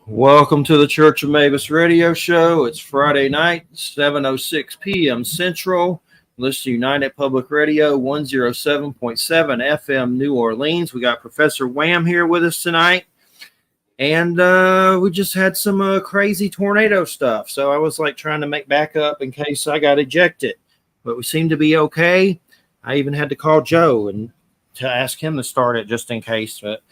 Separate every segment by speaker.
Speaker 1: Welcome to the Church of Mabus radio show. It's Friday night, 7:06 p.m. Central. Listen to United Public Radio, 107.7 FM New Orleans. We got Professor Wham here with us tonight. And we just had some crazy tornado stuff. So I was like trying to make backup in case I got ejected. But we seem to be okay. I even had to call Joe and to ask him to start it just in case. But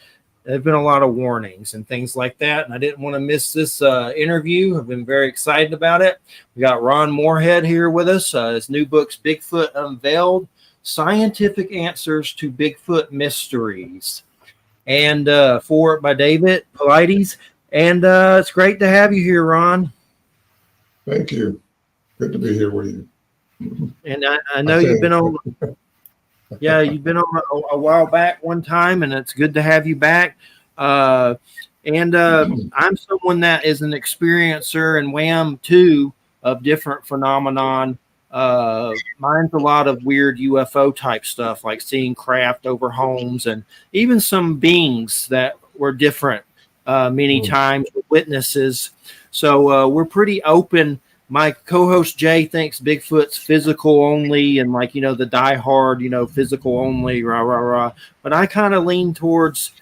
Speaker 1: there have been a lot of warnings and things like that, and I didn't want to miss this interview. I've been very excited about it. We got Ron Morehead here with us. His new book's Bigfoot Unveiled, Scientific Answers to Bigfoot Mysteries, and forward by David Polides. And it's great to have you here, Ron.
Speaker 2: Thank you. Good to be here with you.
Speaker 1: And I know you've been on... Yeah, you've been on a while back one time, and it's good to have you back. I'm someone that is an experiencer and Wham too of different phenomenon. Mine's a lot of weird UFO type stuff, like seeing craft over homes and even some beings that were different many times with witnesses. So we're pretty open. My co-host Jay thinks Bigfoot's physical only and like, the diehard, physical only, rah, rah, rah. But I kind of lean towards,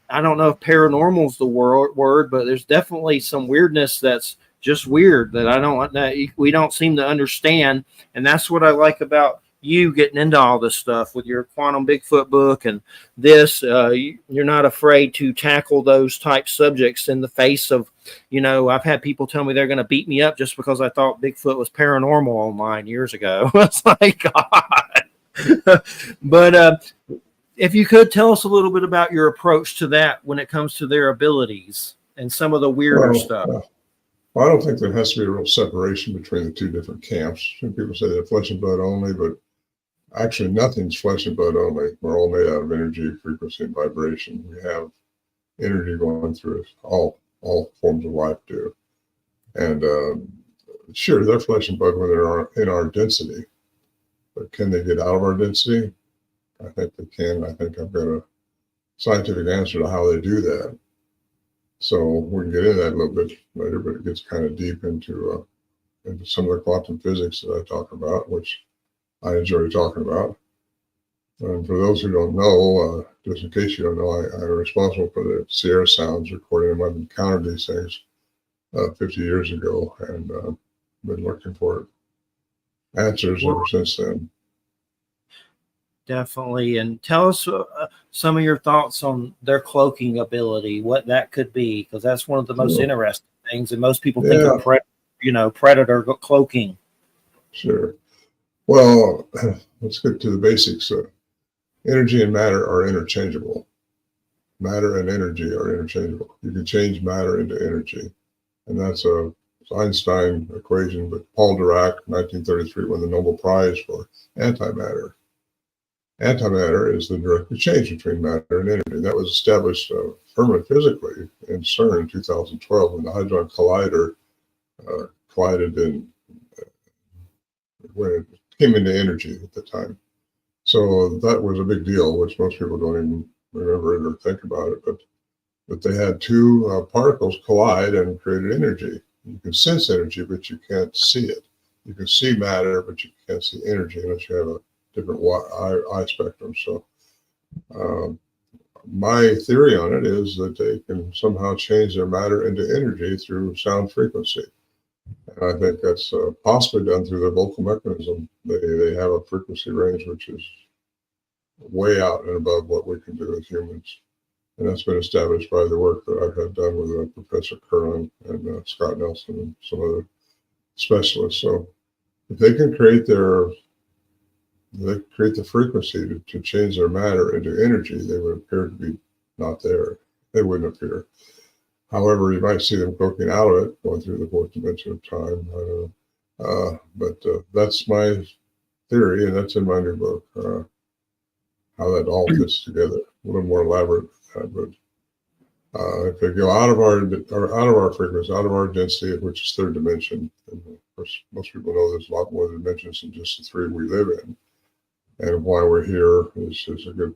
Speaker 1: I don't know if paranormal's the word, but there's definitely some weirdness that's just weird that we don't seem to understand. And that's what I like about you getting into all this stuff with your Quantum Bigfoot book and this. You're not afraid to tackle those type subjects in the face of, I've had people tell me they're going to beat me up just because I thought Bigfoot was paranormal online years ago. It's like, God. But if you could tell us a little bit about your approach to that when it comes to their abilities and some of the weirder stuff.
Speaker 2: Well, I don't think there has to be a real separation between the two different camps. Some people say they're flesh and blood only, but actually nothing's flesh and blood only. We're all made out of energy, frequency, and vibration. We have energy going through us. All forms of life do. And sure, they're flesh and blood when they're in our density. But can they get out of our density? I think they can. I think I've got a scientific answer to how they do that. So we can get into that a little bit later, but it gets kind of deep into some of the quantum physics that I talk about, which I enjoy talking about. And for those who don't know, just in case you don't know, I'm responsible for the Sierra Sounds recording them. I've encountered these things 50 years ago and been looking for answers ever since then.
Speaker 1: Definitely. And tell us some of your thoughts on their cloaking ability, what that could be, because that's one of the most interesting things. And most people think of predator cloaking.
Speaker 2: Sure. Well, let's get to the basics. Energy and matter are interchangeable. Matter and energy are interchangeable. You can change matter into energy. And that's a Einstein equation, but Paul Dirac, 1933, won the Nobel Prize for antimatter. Antimatter is the direct exchange between matter and energy. That was established firmly physically in CERN in 2012 when the Hadron Collider collided when it came into energy at the time. So that was a big deal, which most people don't even remember it or think about it. But they had two particles collide and created energy. You can sense energy, but you can't see it. You can see matter, but you can't see energy unless you have a different eye spectrum. So my theory on it is that they can somehow change their matter into energy through sound frequency. And I think that's possibly done through their vocal mechanism. They have a frequency range which is way out and above what we can do as humans. And that's been established by the work that I've had done with Professor Curran and Scott Nelson and some other specialists. So if they can create the frequency to change their matter into energy, they would appear to be not there. They wouldn't appear. However, you might see them poking out of it, going through the fourth dimension of time. I don't know. But that's my theory, and that's in my new book, how that all fits together. A little more elaborate than that, but if they go out of our frequency, out of our density, which is third dimension, and of course, most people know there's a lot more dimensions than just the three we live in. And why we're here is a good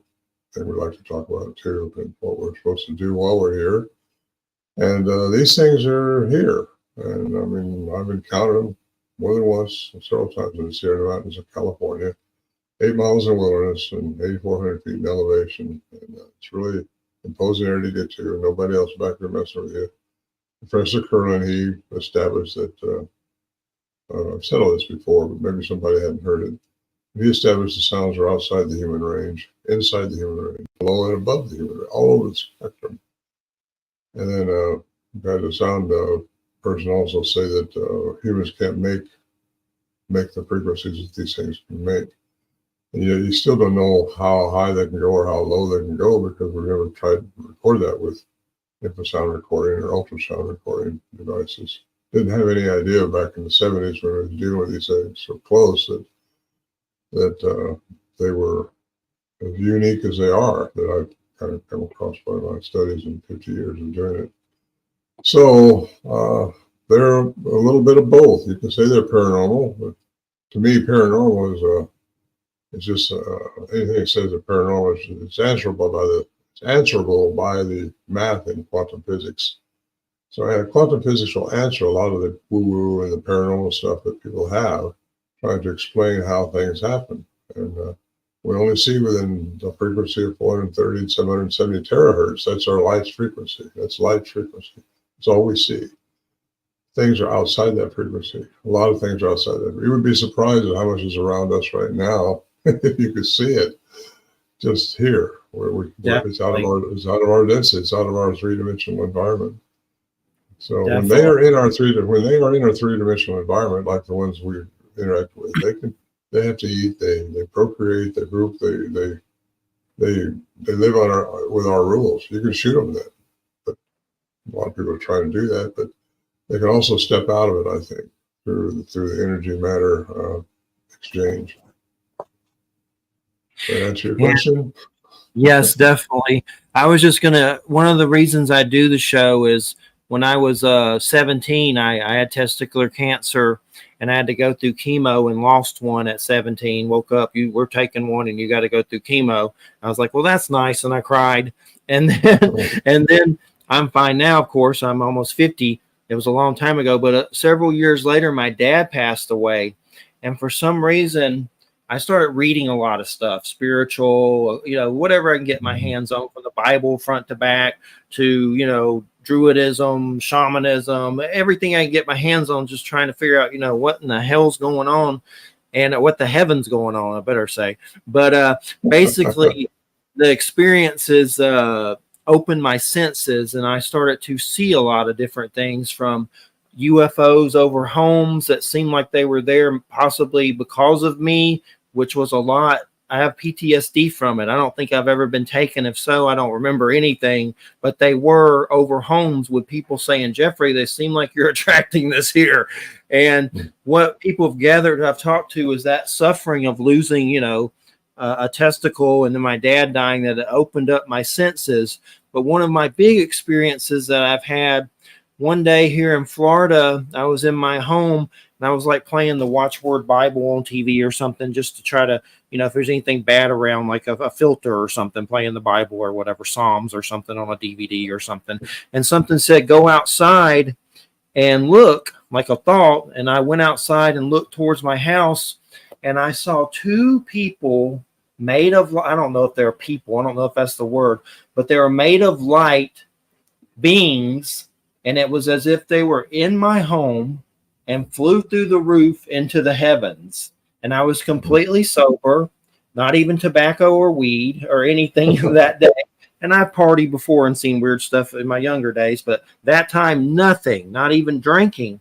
Speaker 2: thing we'd like to talk about too, and what we're supposed to do while we're here. And these things are here. And I mean, I've encountered them more than once, several times in the Sierra Mountains of California, 8 miles in wilderness and 8,400 feet in elevation. And it's really imposing area to get to. Nobody else back there messing with you. Professor Curlin, he established that, I've said all this before, but maybe somebody hadn't heard it. He established the sounds are outside the human range, inside the human range, below and above the human range, all over the spectrum. And then had a sound person also say that humans can't make the frequencies that these things can make. And yet you still don't know how high they can go or how low they can go, because we've never tried to record that with infrasound recording or ultrasound recording devices. Didn't have any idea back in the 70s when we were dealing with these things so close that they were as unique as they are, that I've kind of come across by my studies in 50 years of doing it. So they're a little bit of both. You can say they're paranormal, but to me, paranormal is just anything that says it's paranormal. It's answerable by the math in quantum physics. So quantum physics will answer a lot of the woo-woo and the paranormal stuff that people have, trying to explain how things happen. And we only see within the frequency of 430 and 770 terahertz. That's our light's frequency. That's light frequency. That's all we see. Things are outside that frequency. A lot of things are outside that. You would be surprised at how much is around us right now if you could see it just here, where it's out of our density. It's out of our three-dimensional environment. So when they are in our three-dimensional environment, like the ones we interact with, they have to eat, they procreate, they group, they live with our rules. You can shoot them then, but a lot of people are trying to do that. But they can also step out of it, I think, through the energy matter exchange. Does that answer your question?
Speaker 1: Yes, definitely. I was just one of the reasons I do the show is when I was 17, I had testicular cancer, and I had to go through chemo and lost one at 17. Woke up, we're taking one, and you got to go through chemo. I was like, well, that's nice, and I cried. And then I'm fine now. Of course, I'm almost 50. It was a long time ago, but several years later, my dad passed away, and for some reason, I started reading a lot of stuff, spiritual, whatever I can get my hands on, from the Bible front to back to, Druidism, shamanism, everything I can get my hands on, just trying to figure out, what in the hell's going on and what the heaven's going on, I better say. But basically, the experiences opened my senses, and I started to see a lot of different things, from UFOs over homes that seemed like they were there possibly because of me, which was a lot. I have PTSD from it. I don't think I've ever been taken. If so, I don't remember anything, but they were over homes with people saying, Jeffrey, they seem like you're attracting this here. And what people have gathered, I've talked to, is that suffering of losing, a testicle, and then my dad dying, that it opened up my senses. But one of my big experiences that I've had, one day here in Florida, I was in my home, and I was like playing the Watchword Bible on TV or something, just to try to, if there's anything bad around, like a filter or something, playing the Bible or whatever, Psalms or something on a DVD or something. And something said, go outside and look, like a thought. And I went outside and looked towards my house, and I saw two people made of, I don't know if they're people, I don't know if that's the word, but they were made of light beings. And it was as if they were in my home and flew through the roof into the heavens. And I was completely sober, not even tobacco or weed or anything that day. And I've partied before and seen weird stuff in my younger days, but that time, nothing, not even drinking.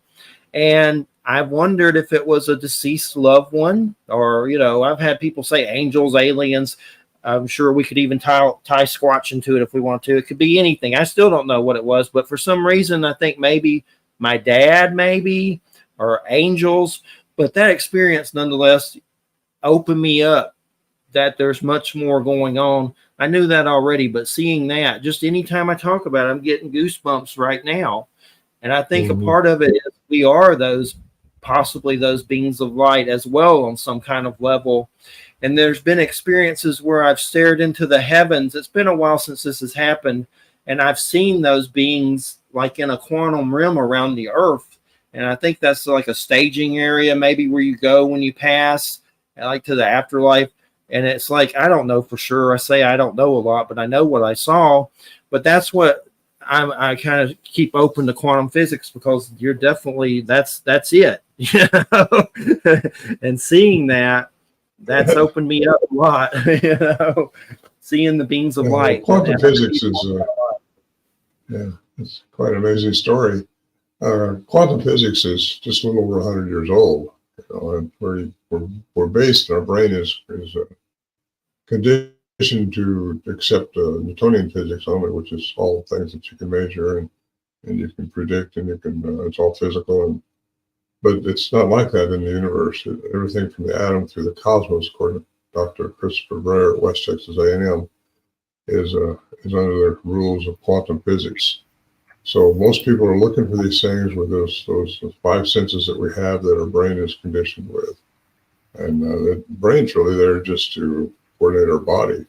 Speaker 1: And I wondered if it was a deceased loved one, or, I've had people say angels, aliens. I'm sure we could even tie Squatch into it if we want to. It could be anything. I still don't know what it was, but for some reason, I think maybe my dad, or angels. But that experience, nonetheless, opened me up that there's much more going on. I knew that already, but seeing that, just anytime I talk about it, I'm getting goosebumps right now. And I think a part of it is we are possibly those beings of light as well, on some kind of level. And there's been experiences where I've stared into the heavens. It's been a while since this has happened, and I've seen those beings like in a quantum realm around the earth. And I think that's like a staging area, maybe where you go when you pass, like to the afterlife. And it's like, I don't know for sure. I say I don't know a lot, but I know what I saw. But that's what I kind of keep open to quantum physics, because you're definitely, that's it. You know? And seeing that's opened me up a lot. You know, seeing the beams of light.
Speaker 2: Quantum physics is it's quite an amazing story. Quantum physics is just a little over 100 years old, you know, and we're based. Our brain is conditioned to accept Newtonian physics only, which is all things that you can measure and you can predict, and you can it's all physical. But it's not like that in the universe. Everything from the atom through the cosmos, according to Dr. Christopher Brer at West Texas A&M, is under the rules of quantum physics. So most people are looking for these things with those five senses that we have that our brain is conditioned with. And the brain's really there just to coordinate our body.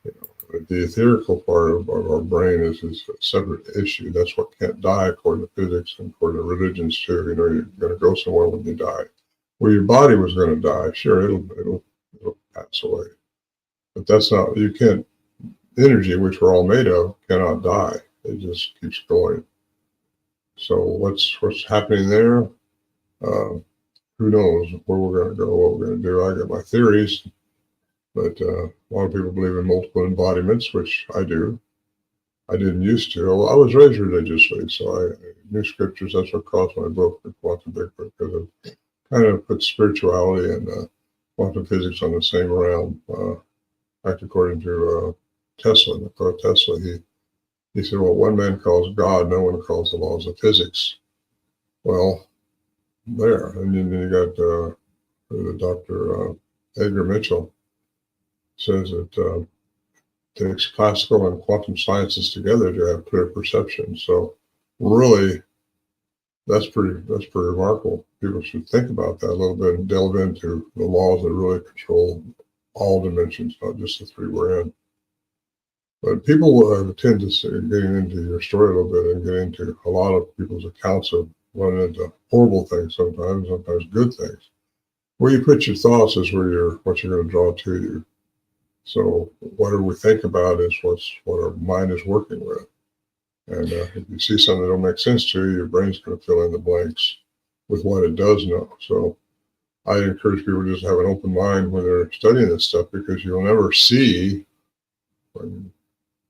Speaker 2: You know, the etherical part of our brain is a separate issue. That's what can't die according to physics and according to religions too. You know, you're going to go somewhere when you die. Well, your body was going to die. Sure, it'll pass away. But that's not, you can't, energy, which we're all made of, cannot die. It just keeps going. So what's happening there? Who knows where we're going to go, what we're going to do. I got my theories, but a lot of people believe in multiple embodiments, which I do. I didn't used to. Well, I was raised religiously, so I knew scriptures. That's what caused my book, Quantum Bigfoot, because it kind of put spirituality and quantum physics on the same realm. Like according to Tesla, Nikola Tesla, he said, well, one man calls God, no one calls the laws of physics. Well, there. And then you got the Dr. Edgar Mitchell says it takes classical and quantum sciences together to have clear perception. So really, that's pretty remarkable. People should think about that a little bit and delve into the laws that really control all dimensions, not just the three we're in. But people tend to say, getting into your story a little bit and get into a lot of people's accounts of running into horrible things sometimes good things. Where you put your thoughts is what you're going to draw to you. So whatever we think about is what our mind is working with. And if you see something that don't make sense to you, your brain's going to fill in the blanks with what it does know. So I encourage people to just have an open mind when they're studying this stuff, because you'll never see, well, you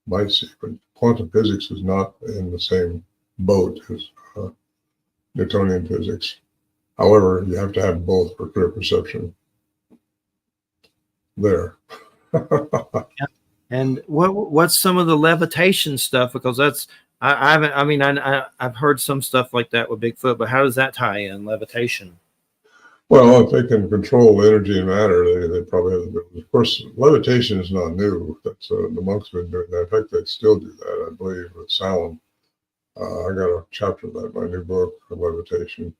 Speaker 2: might see, but quantum physics is not in the same boat as Newtonian physics. However, you have to have both for clear perception. There.
Speaker 1: And what's some of the levitation stuff? Because that's I've heard some stuff like that with Bigfoot, but how does that tie in, levitation?
Speaker 2: Well, if they can control energy and matter, they probably have the ability. Of course, levitation is not new. That's the monks have been doing that. In fact, they still do that, I believe, with sound. I got a chapter of that in my new book on levitation.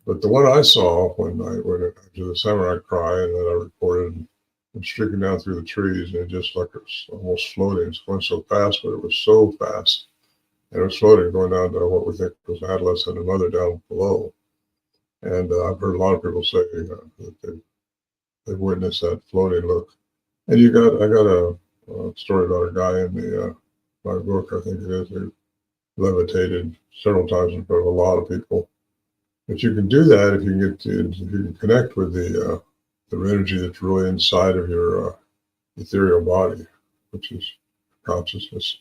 Speaker 2: But the one I saw when I went to the Samurai Cry, and then I recorded and streaking down through the trees, and it just like it was almost floating. It's going so fast, but it was so fast. And it was floating, going down to what we think was Atlas and the mother down below. And I've heard a lot of people say that they've witnessed that floating look. And I got a story about a guy in my book, I think it is, who levitated several times in front of a lot of people. But you can do that if you can connect with the energy that's really inside of your ethereal body, which is consciousness.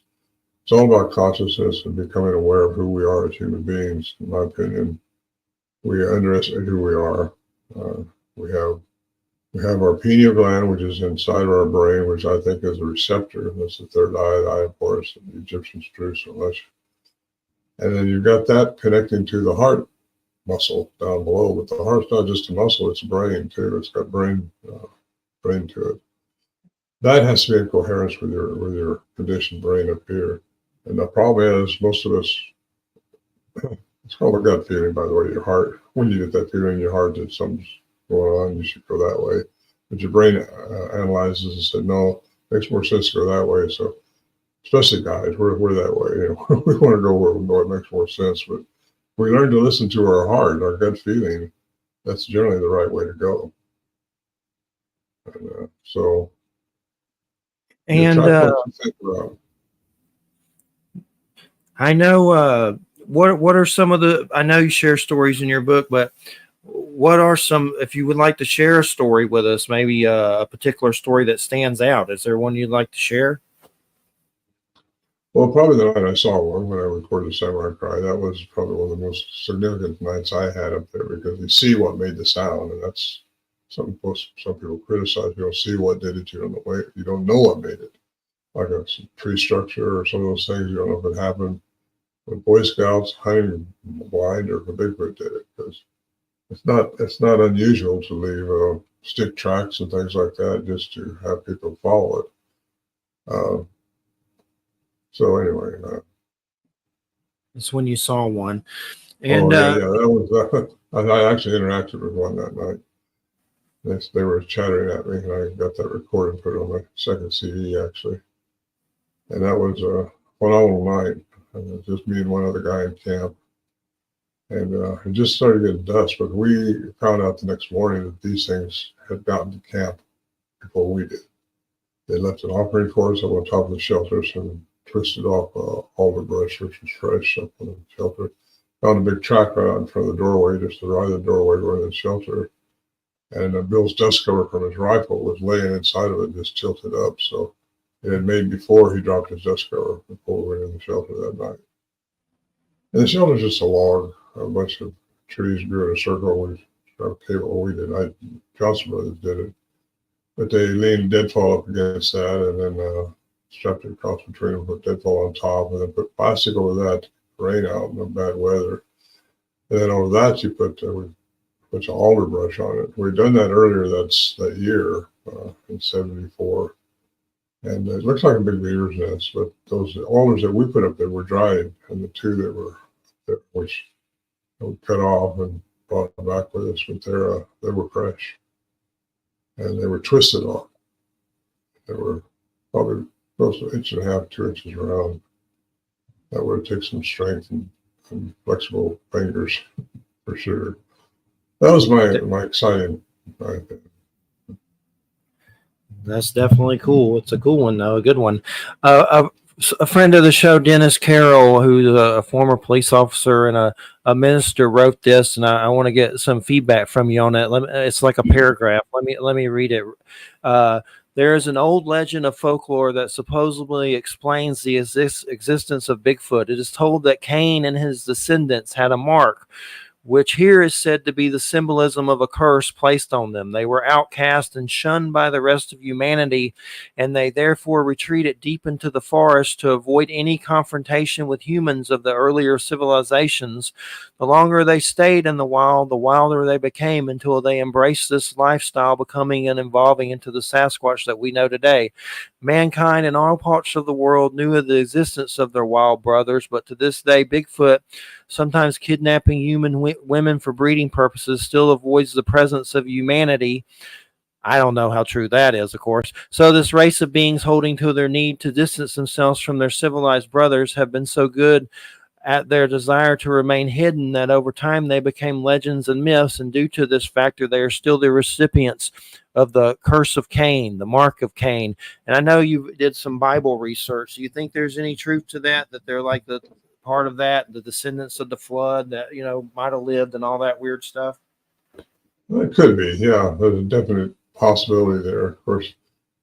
Speaker 2: It's all about consciousness and becoming aware of who we are as human beings. In my opinion, we underestimate who we are. We have our pineal gland, which is inside of our brain, which I think is a receptor. That's the third eye, the eye of Horus, that the Egyptians drew so much. And then you've got that connecting to the heart muscle down below. But the heart's not just a muscle; it's a brain too. It's got brain to it. That has to be in coherence with your conditioned brain up here. And the problem is, most of us, it's called a gut feeling, by the way, your heart. When you get that feeling in your heart that something's going on, you should go that way. But your brain analyzes and said, no, it makes more sense to go that way. So especially guys, we're that way. You know, we want to go where we know it makes more sense, but we learn to listen to our heart, our gut feeling. That's generally the right way to go. And, so,
Speaker 1: And
Speaker 2: what you think about.
Speaker 1: I know what are some of the, I know you share stories in your book, but what are some, if you would like to share a story with us, maybe a particular story that stands out? Is there one you'd like to share?
Speaker 2: Well, probably the night I saw one when I recorded Samurai Cry, that was probably one of the most significant nights I had up there because you see what made the sound, and that's something some people criticize. You don't see what did it, you don't know what, you don't know what made it. Like a tree structure or some of those things, you don't know if it happened with Boy Scouts hunting blind or if a Bigfoot did it, because it's not unusual to leave stick tracks and things like that just to have people follow it. Uh, so anyway,
Speaker 1: It's when you saw one.
Speaker 2: oh
Speaker 1: And
Speaker 2: yeah, that was. I actually interacted with one that night. They were chattering at me, and I got that recorded and put it on my second CD actually. And that was a phenomenal night. And it was just me and one other guy in camp, and it just started getting dusk. But we found out the next morning that these things had gotten to camp before we did. They left an offering for us up on top of the shelters and twisted off alder brush, which was fresh up on the shelter. Found a big track right out in front of the doorway, just the right of the doorway going to the shelter. And Bill's dust cover from his rifle was laying inside of it, just tilted up. So it had made before he dropped his dust cover before we went in the shelter that night. And the shelter's just a log, a bunch of trees grew in a circle. We got a cable. We did. Johnson Brothers did it. But they leaned deadfall up against that and then strapped it across between them, put deadfall on top, and then put plastic over that to rain out in the bad weather. And then over that, you put a bunch of alder brush on it. We'd done that earlier that year in '74. And it looks like a big beaver's nest, but those alders that we put up there were dried, and the two which we cut off and brought back with us, but they were fresh. And they were twisted off. They were probably close to 1.5 to 2 inches around. That would take some strength and flexible fingers for sure. That was my exciting.
Speaker 1: that's definitely cool. It's a cool one, though, a good one. A friend of the show, Dennis Carroll, who's a former police officer and a minister, wrote this, and I want to get some feedback from you on it. It's like a paragraph. Let me read it. There is an old legend of folklore that supposedly explains the existence of Bigfoot. It is told that Cain and his descendants had a mark, which here is said to be the symbolism of a curse placed on them. They were outcast and shunned by the rest of humanity, and they therefore retreated deep into the forest to avoid any confrontation with humans of the earlier civilizations. The longer they stayed in the wild, the wilder they became until they embraced this lifestyle, becoming and evolving into the Sasquatch that we know today. Mankind in all parts of the world knew of the existence of their wild brothers, but to this day, Bigfoot, sometimes kidnapping human women for breeding purposes, still avoids the presence of humanity. I don't know how true that is, of course. So this race of beings holding to their need to distance themselves from their civilized brothers have been so good at their desire to remain hidden that over time they became legends and myths, and due to this factor, they are still the recipients of the curse of Cain, the mark of Cain. And I know you did some Bible research. Do you think there's any truth to that they're like the part of that, the descendants of the flood that, might have lived and all that weird stuff?
Speaker 2: Well, it could be, yeah. There's a definite possibility there. Of course, if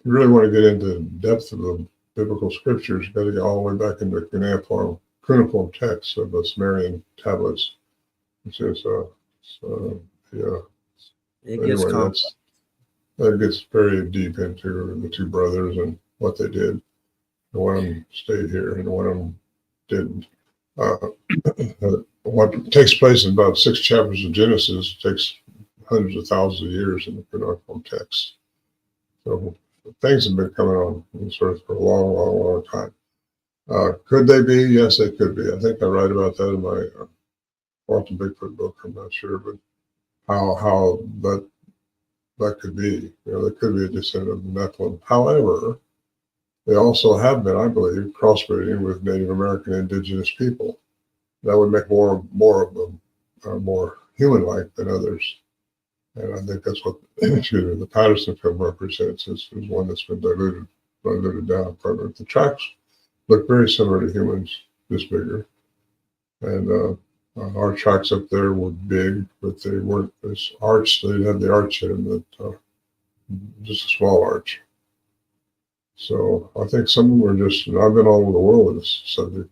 Speaker 2: you really want to get into the depth of the biblical scriptures, you got to get all the way back into cuneiform texts of the Sumerian tablets, which is, yeah.
Speaker 1: It gets complex.
Speaker 2: That gets very deep into the two brothers and what they did. And one of them stayed here and one of them didn't. What takes place in about 6 chapters of Genesis takes hundreds of thousands of years in the cuneiform text. So things have been coming on in this earth for a long, long, long time. Could they be? Yes, they could be. I think I write about that in my Walton Bigfoot book. I'm not sure, but how that could be. There could be a descendant of Nephilim. However, They also have been, I believe, crossbreeding with Native American indigenous people. That would make more of them more human-like than others. And I think that's what excuse me, the Patterson film represents is one that's been diluted down further. The tracks look very similar to humans, just bigger. And our tracks up there were big, but they weren't as arched. They had the arch in them, that just a small arch. So I think some of them were just, I've been all over the world with this subject.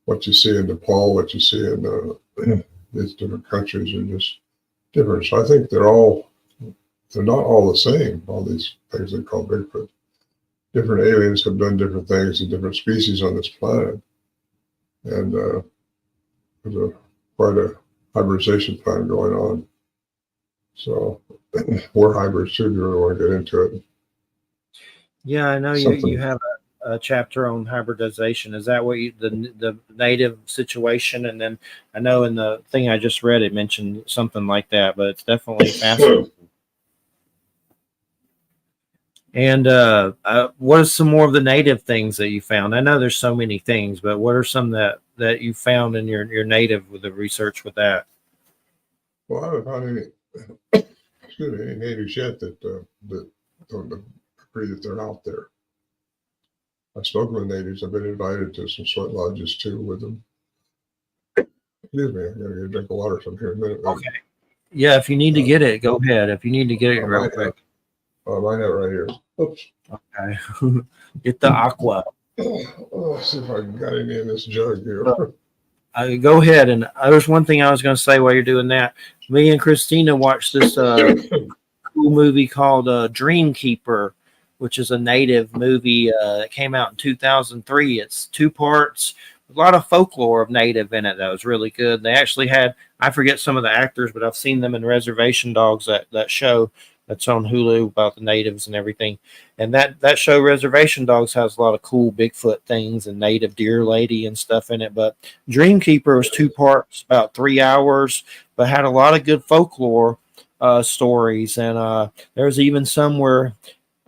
Speaker 2: What you see in Nepal, what you see in these different countries are just different. So I think they're not all the same, all these things they call Bigfoot. Different aliens have done different things to different species on this planet. And there's quite a hybridization plan going on. So we're hybrids too, if you really want to get into it.
Speaker 1: Yeah, I know you have a chapter on hybridization. Is that what the native situation? And then I know in the thing I just read, it mentioned something like that, but it's definitely fascinating. And what are some more of the native things that you found? I know there's so many things, but what are some that you found in your native with the research with that?
Speaker 2: Well, I haven't found any natives yet that don't agree that they're out there. I've spoken with natives. I've been invited to some sweat lodges too with them. Excuse me, I'm going to get a drink of water from here in a minute.
Speaker 1: Okay. Yeah, if you need to get it, go ahead. If you need to get it real quick.
Speaker 2: I might have it right here. Oops.
Speaker 1: Okay. Get the aqua.
Speaker 2: Let's see if I got any in this jug here.
Speaker 1: Go ahead. And there's one thing I was going to say while you're doing that. Me and Christina watched this cool movie called Dream Keeper, which is a native movie that came out in 2003. It's 2 parts. A lot of folklore of native in it that was really good. They actually had, I forget some of the actors, but I've seen them in Reservation Dogs, that show that's on Hulu about the natives and everything. And that show, Reservation Dogs, has a lot of cool Bigfoot things and native deer lady and stuff in it. But Dreamkeeper was 2 parts, about 3 hours, but had a lot of good folklore stories. And there's even some where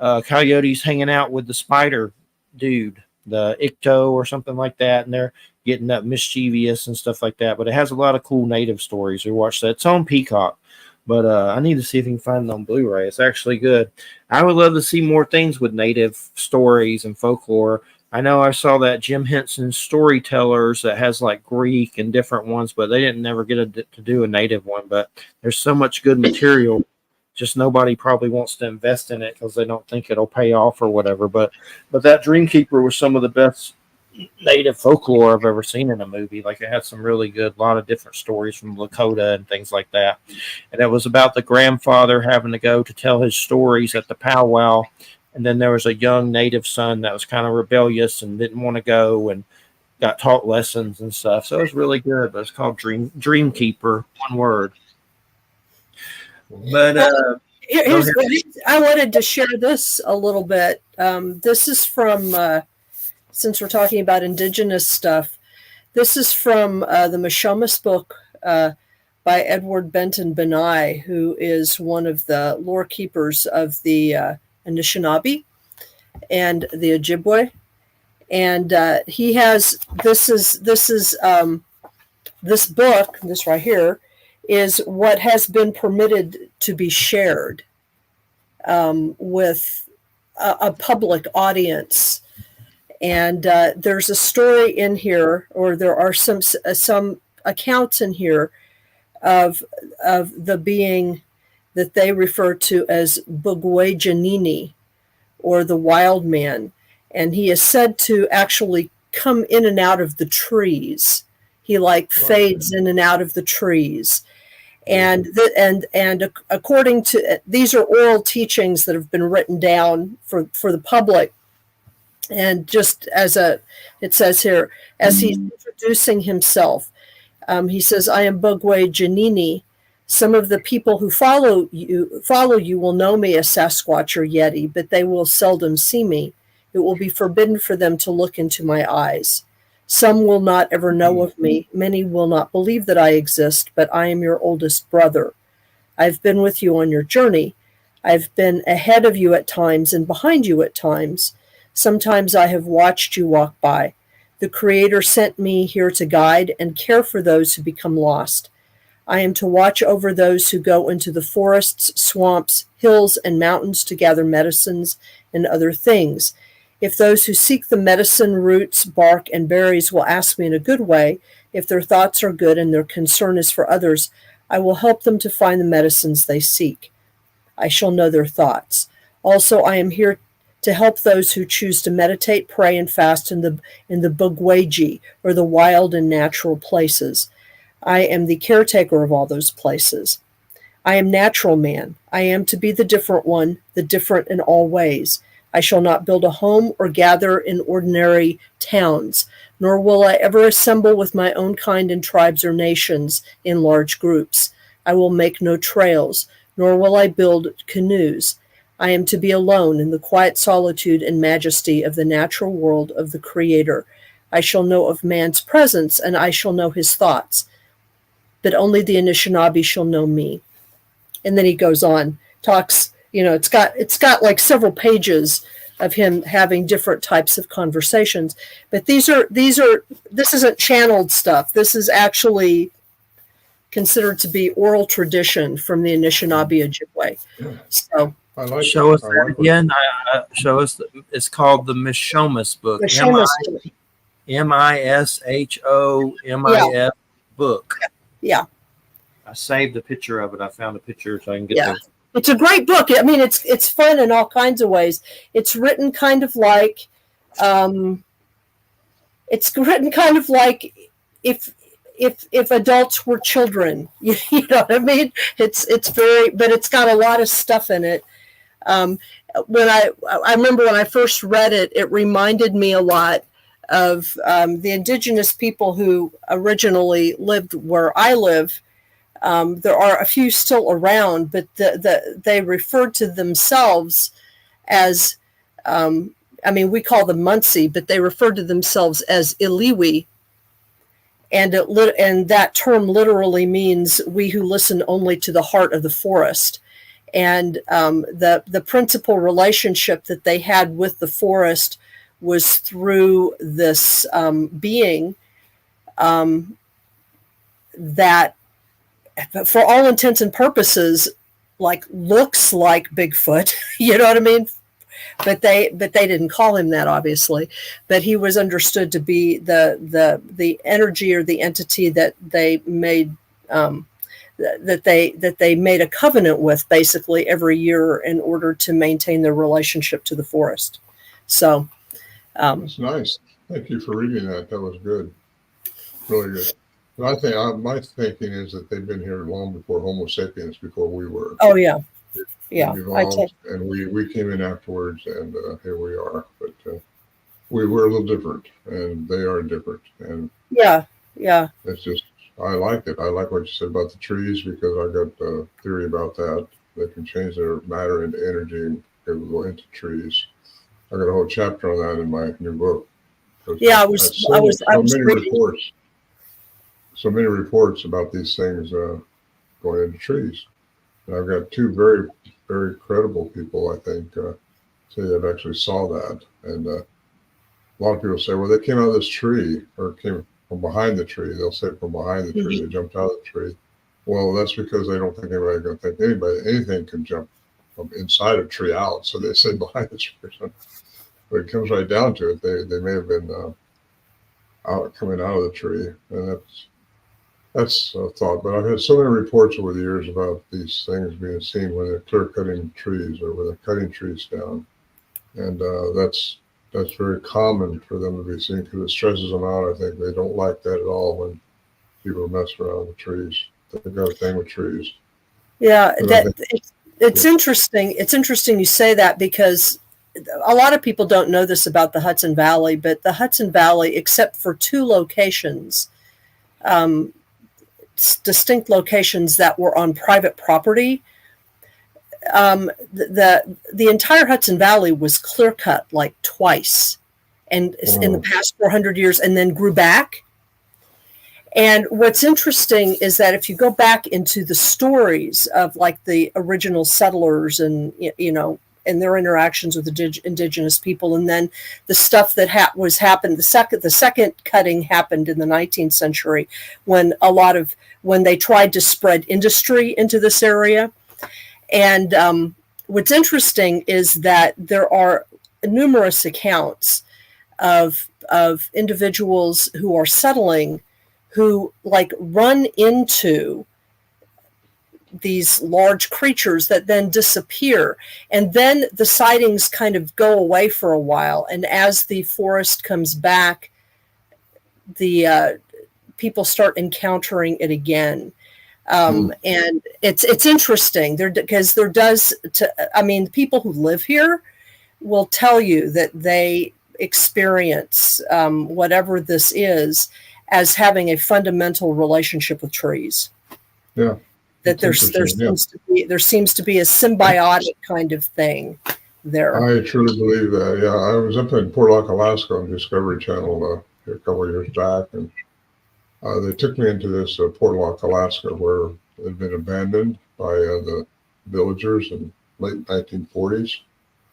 Speaker 1: Coyote's hanging out with the spider dude, the Icto or something like that, and they're getting up mischievous and stuff like that. But it has a lot of cool native stories. We watched that. It's on Peacock. But I need to see if you can find it on Blu-ray. It's actually good. I would love to see more things with native stories and folklore. I know I saw that Jim Henson Storytellers that has like Greek and different ones, but they didn't never get to do a native one. But there's so much good material. Just nobody probably wants to invest in it because they don't think it'll pay off or whatever. But that Dreamkeeper was some of the best native folklore I've ever seen in a movie. Like, it had some really good, lot of different stories from Lakota and things like that. And it was about the grandfather having to go to tell his stories at the powwow. And then there was a young native son that was kind of rebellious and didn't want to go and got taught lessons and stuff. So it was really good. But it's called Dreamkeeper, one word. But
Speaker 3: I wanted to share this a little bit. This is from since we're talking about indigenous stuff, this is from the Mishomis book by Edward Benton Benai, who is one of the lore keepers of the Anishinaabe and the Ojibwe. And he has, this book, this right here, is what has been permitted to be shared with a public audience. And there's a story in here, or there are some accounts in here of the being that they refer to as Bugwejanini, or the wild man. And he is said to actually come in and out of the trees. He fades in and out of the trees. And according to, these are oral teachings that have been written down for the public. And just it says here, as he's introducing himself, he says, "I am Bugwe Janini. Some of the people who follow you will know me as Sasquatch or Yeti, but they will seldom see me. It will be forbidden for them to look into my eyes. Some will not ever know of me. Many will not believe that I exist, but I am your oldest brother. I've been with you on your journey. I've been ahead of you at times and behind you at times. Sometimes I have watched you walk by. The Creator sent me here to guide and care for those who become lost. I am to watch over those who go into the forests, swamps, hills, and mountains to gather medicines and other things. If those who seek the medicine, roots, bark, and berries will ask me in a good way, if their thoughts are good and their concern is for others, I will help them to find the medicines they seek. I shall know their thoughts. Also, I am here to help those who choose to meditate, pray, and fast in the bugweji, or the wild and natural places. I am the caretaker of all those places. I am natural man. I am to be the different one, the different in all ways. I shall not build a home or gather in ordinary towns, nor will I ever assemble with my own kind in tribes or nations in large groups. I will make no trails, nor will I build canoes. I am to be alone in the quiet solitude and majesty of the natural world of the Creator. I shall know of man's presence, and I shall know his thoughts. But only the Anishinaabe shall know me. And then he goes on, talks, it's got like several pages of him having different types of conversations. But this isn't channeled stuff. This is actually considered to be oral tradition from the Anishinaabe Ojibwe. So
Speaker 1: show us that again. Show us. It's called the Mishomis book. MISHOMIS book.
Speaker 3: Yeah.
Speaker 1: I saved a picture of it. I found a picture so I can get there.
Speaker 3: It's a great book. I mean, it's fun in all kinds of ways. It's written kind of like, if adults were children, you know what I mean? It's very, but it's got a lot of stuff in it. When I remember when I first read it, it reminded me a lot of the indigenous people who originally lived where I live. There are a few still around, but they referred to themselves as, we call them Munsee, but they referred to themselves as Iliwi. And that term literally means we who listen only to the heart of the forest. And the principal relationship that they had with the forest was through this being that, for all intents and purposes, like looks like Bigfoot. You know what I mean? But they didn't call him that, obviously. But he was understood to be the energy or the entity that they made that they made a covenant with basically every year in order to maintain their relationship to the forest. So
Speaker 2: that's nice. Thank you for reading that. That was good, really good. But I think my thinking is that they've been here long before Homo sapiens, before we were.
Speaker 3: Oh yeah, yeah.
Speaker 2: And we came in afterwards, and here we are. But we were a little different, and they are different. And
Speaker 3: yeah.
Speaker 2: It's just, I like it. I like what you said about the trees, because I got a theory about that. They can change their matter into energy and it will go into trees. I got a whole chapter on that in my new book.
Speaker 3: Yeah, I was reading.
Speaker 2: So many reports about these things going into trees. And I've got two very, very credible people, I think, say they've actually saw that. And a lot of people say, well, they came out of this tree, or came from behind the tree. They'll say from behind the tree, they jumped out of the tree. Well, that's because they don't think anybody's going to think anything can jump from inside a tree out. So they say behind the tree. But it comes right down to it. They may have been coming out of the tree. And that's a thought. But I've had so many reports over the years about these things being seen when they're clear cutting trees or when they're cutting trees down. And that's very common for them to be seen, because it stresses them out. I think they don't like that at all when people mess around with trees. They've got a thing with trees.
Speaker 3: Yeah, it's interesting. It's interesting you say that, because a lot of people don't know this about the Hudson Valley, but the Hudson Valley, except for two locations, distinct locations that were on private property, the entire Hudson Valley was clear cut like twice, and in the past 400 years, and then grew back. And what's interesting is that if you go back into the stories of like the original settlers and and their interactions with indigenous people. And then the stuff that happened, the second cutting happened in the 19th century when they tried to spread industry into this area. And what's interesting is that there are numerous accounts of individuals who are settling who like run into these large creatures that then disappear, and then the sightings kind of go away for a while, and as the forest comes back, the people start encountering it again. And it's interesting there, because people who live here will tell you that they experience whatever this is as having a fundamental relationship with trees.
Speaker 2: Yeah.
Speaker 3: That there seems to be a symbiotic kind of thing there.
Speaker 2: I truly believe that. Yeah, I was up in Portlock, Alaska on Discovery Channel a couple of years back, and they took me into this Portlock, Alaska, where it had been abandoned by the villagers in late 1940s.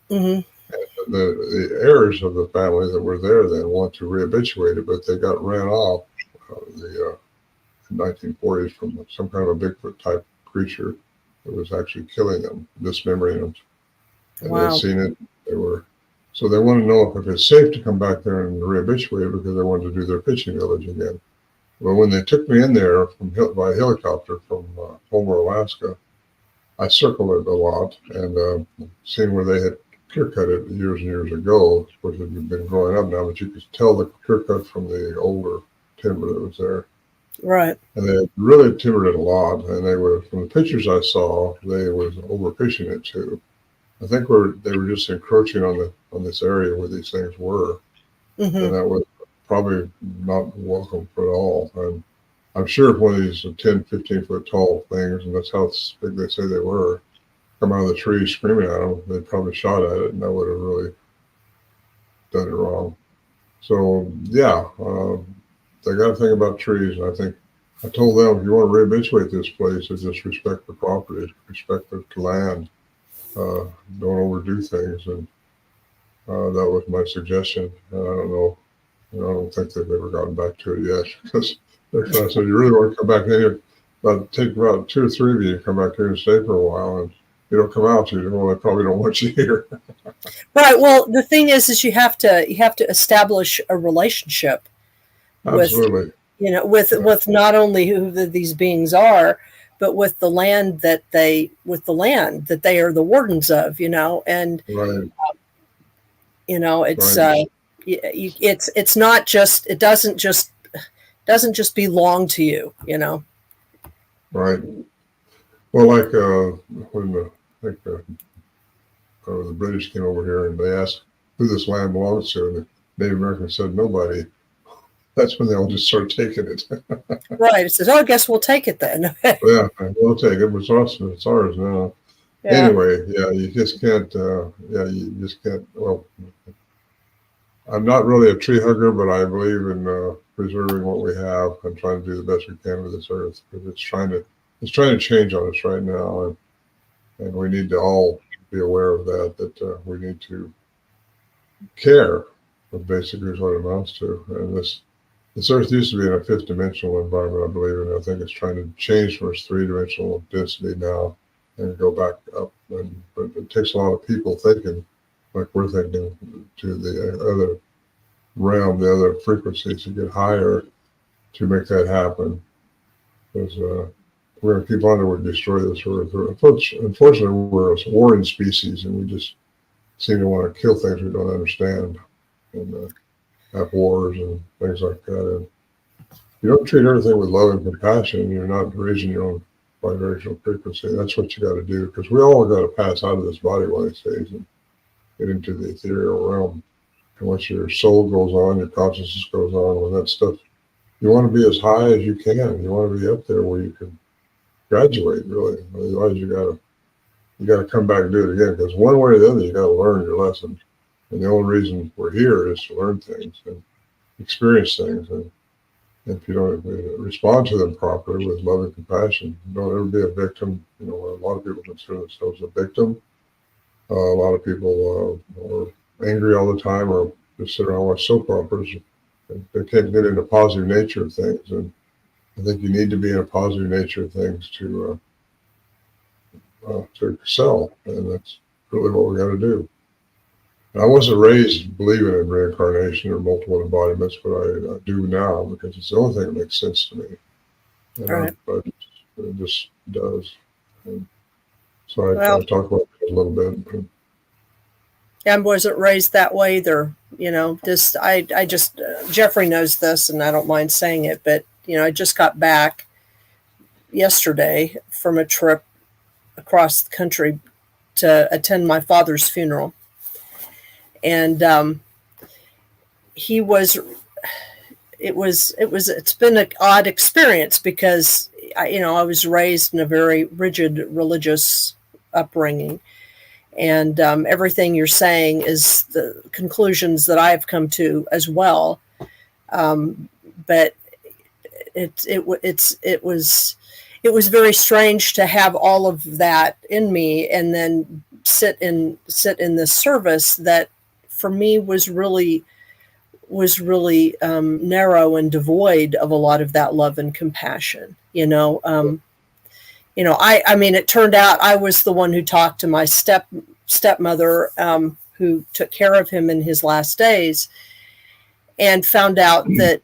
Speaker 2: Mm-hmm. And the heirs of the family that were there then want to rehabilitate it, but they got ran off the 1940s from some kind of a Bigfoot type creature that was actually killing them, dismembering them. And
Speaker 3: wow.
Speaker 2: They'd seen it. So they want to know if it's safe to come back there and rehabilitate it, because they wanted to do their fishing village again. Well, when they took me in there by helicopter from Homer, Alaska, I circled it a lot and seen where they had clear cut it years and years ago. Of course, it had been growing up now, but you could tell the clear cut from the older timber that was there.
Speaker 3: Right.
Speaker 2: And they really timbered it a lot, and they were, from the pictures I saw, they was overfishing it too. I think they were just encroaching on this area where these things were, mm-hmm. and that was probably not welcome at all. And I'm sure if one of these 10, 15 foot tall things, and that's how big they say they were, come out of the tree screaming at them, they probably shot at it, and that would have really done it wrong. So yeah, they got to think about trees. And I think I told them, if you want to rehabilitate this place, just respect the property, respect the land, don't overdo things. And that was my suggestion. And I don't know, I don't think they've ever gotten back to it yet, because they're kind of said, you really want to come back in here, take about 2 or 3 of you and come back here and stay for a while. And you don't come out, well, they probably don't want you here.
Speaker 3: Right. Well, the thing is you have to establish a relationship.
Speaker 2: Absolutely.
Speaker 3: With not only who these beings are, but with the land that they are the wardens of, and
Speaker 2: right.
Speaker 3: It's
Speaker 2: right.
Speaker 3: It's not just, it doesn't just belong to you,
Speaker 2: Right. Well, like when the British came over here and they asked who this land belongs to, and the Native Americans said nobody. That's when they all just started taking it.
Speaker 3: Right. It says, I guess we'll take it then.
Speaker 2: Yeah, we'll take it. It's awesome. It's ours now. Yeah. Anyway, yeah, you just can't. Well, I'm not really a tree hugger, but I believe in preserving what we have and trying to do the best we can with this earth, because it's trying to change on us right now, and we need to all be aware of that we need to care. Basically, is what it amounts to, and this earth used to be in a 5th dimensional environment, I believe, and I think it's trying to change from its 3-dimensional density now and go back up. But it takes a lot of people thinking like we're thinking to the other realm, the other frequencies to get higher to make that happen. Because we're going to keep on to destroy this earth. Unfortunately, we're a warring species, and we just seem to want to kill things we don't understand, and have wars and things like that. And you don't treat everything with love and compassion, you're not raising your own vibrational frequency. That's what you got to do, because we all got to pass out of this body one of these days and get into the ethereal realm. And once your soul goes on, your consciousness goes on, when that stuff, you want to be as high as you can. You want to be up there where you can graduate, really. Otherwise, you got to come back and do it again, because one way or the other, you got to learn your lesson. And the only reason we're here is to learn things and experience things. And if you don't respond to them properly with love and compassion, don't ever be a victim. A lot of people consider themselves a victim. A lot of people are angry all the time, or just sit around and watch soap operas. They can't get into positive nature of things, and I think you need to be in a positive nature of things to excel, and that's really what we got to do. And I wasn't raised believing in reincarnation or multiple embodiments, but I do now because it's the only thing that makes sense to me. And
Speaker 3: Right.
Speaker 2: it just does. And so I
Speaker 3: Well,
Speaker 2: talk about it a little bit.
Speaker 3: I wasn't raised that way either. I just, Jeffrey knows this and I don't mind saying it, but, I just got back yesterday from a trip across the country to attend my father's funeral. And it's been an odd experience because I was raised in a very rigid religious upbringing, and everything you're saying is the conclusions that I've come to as well. But it was very strange to have all of that in me, and then sit in this service that for me was really narrow and devoid of a lot of that love and compassion. I mean, it turned out I was the one who talked to my stepmother, who took care of him in his last days, and found out that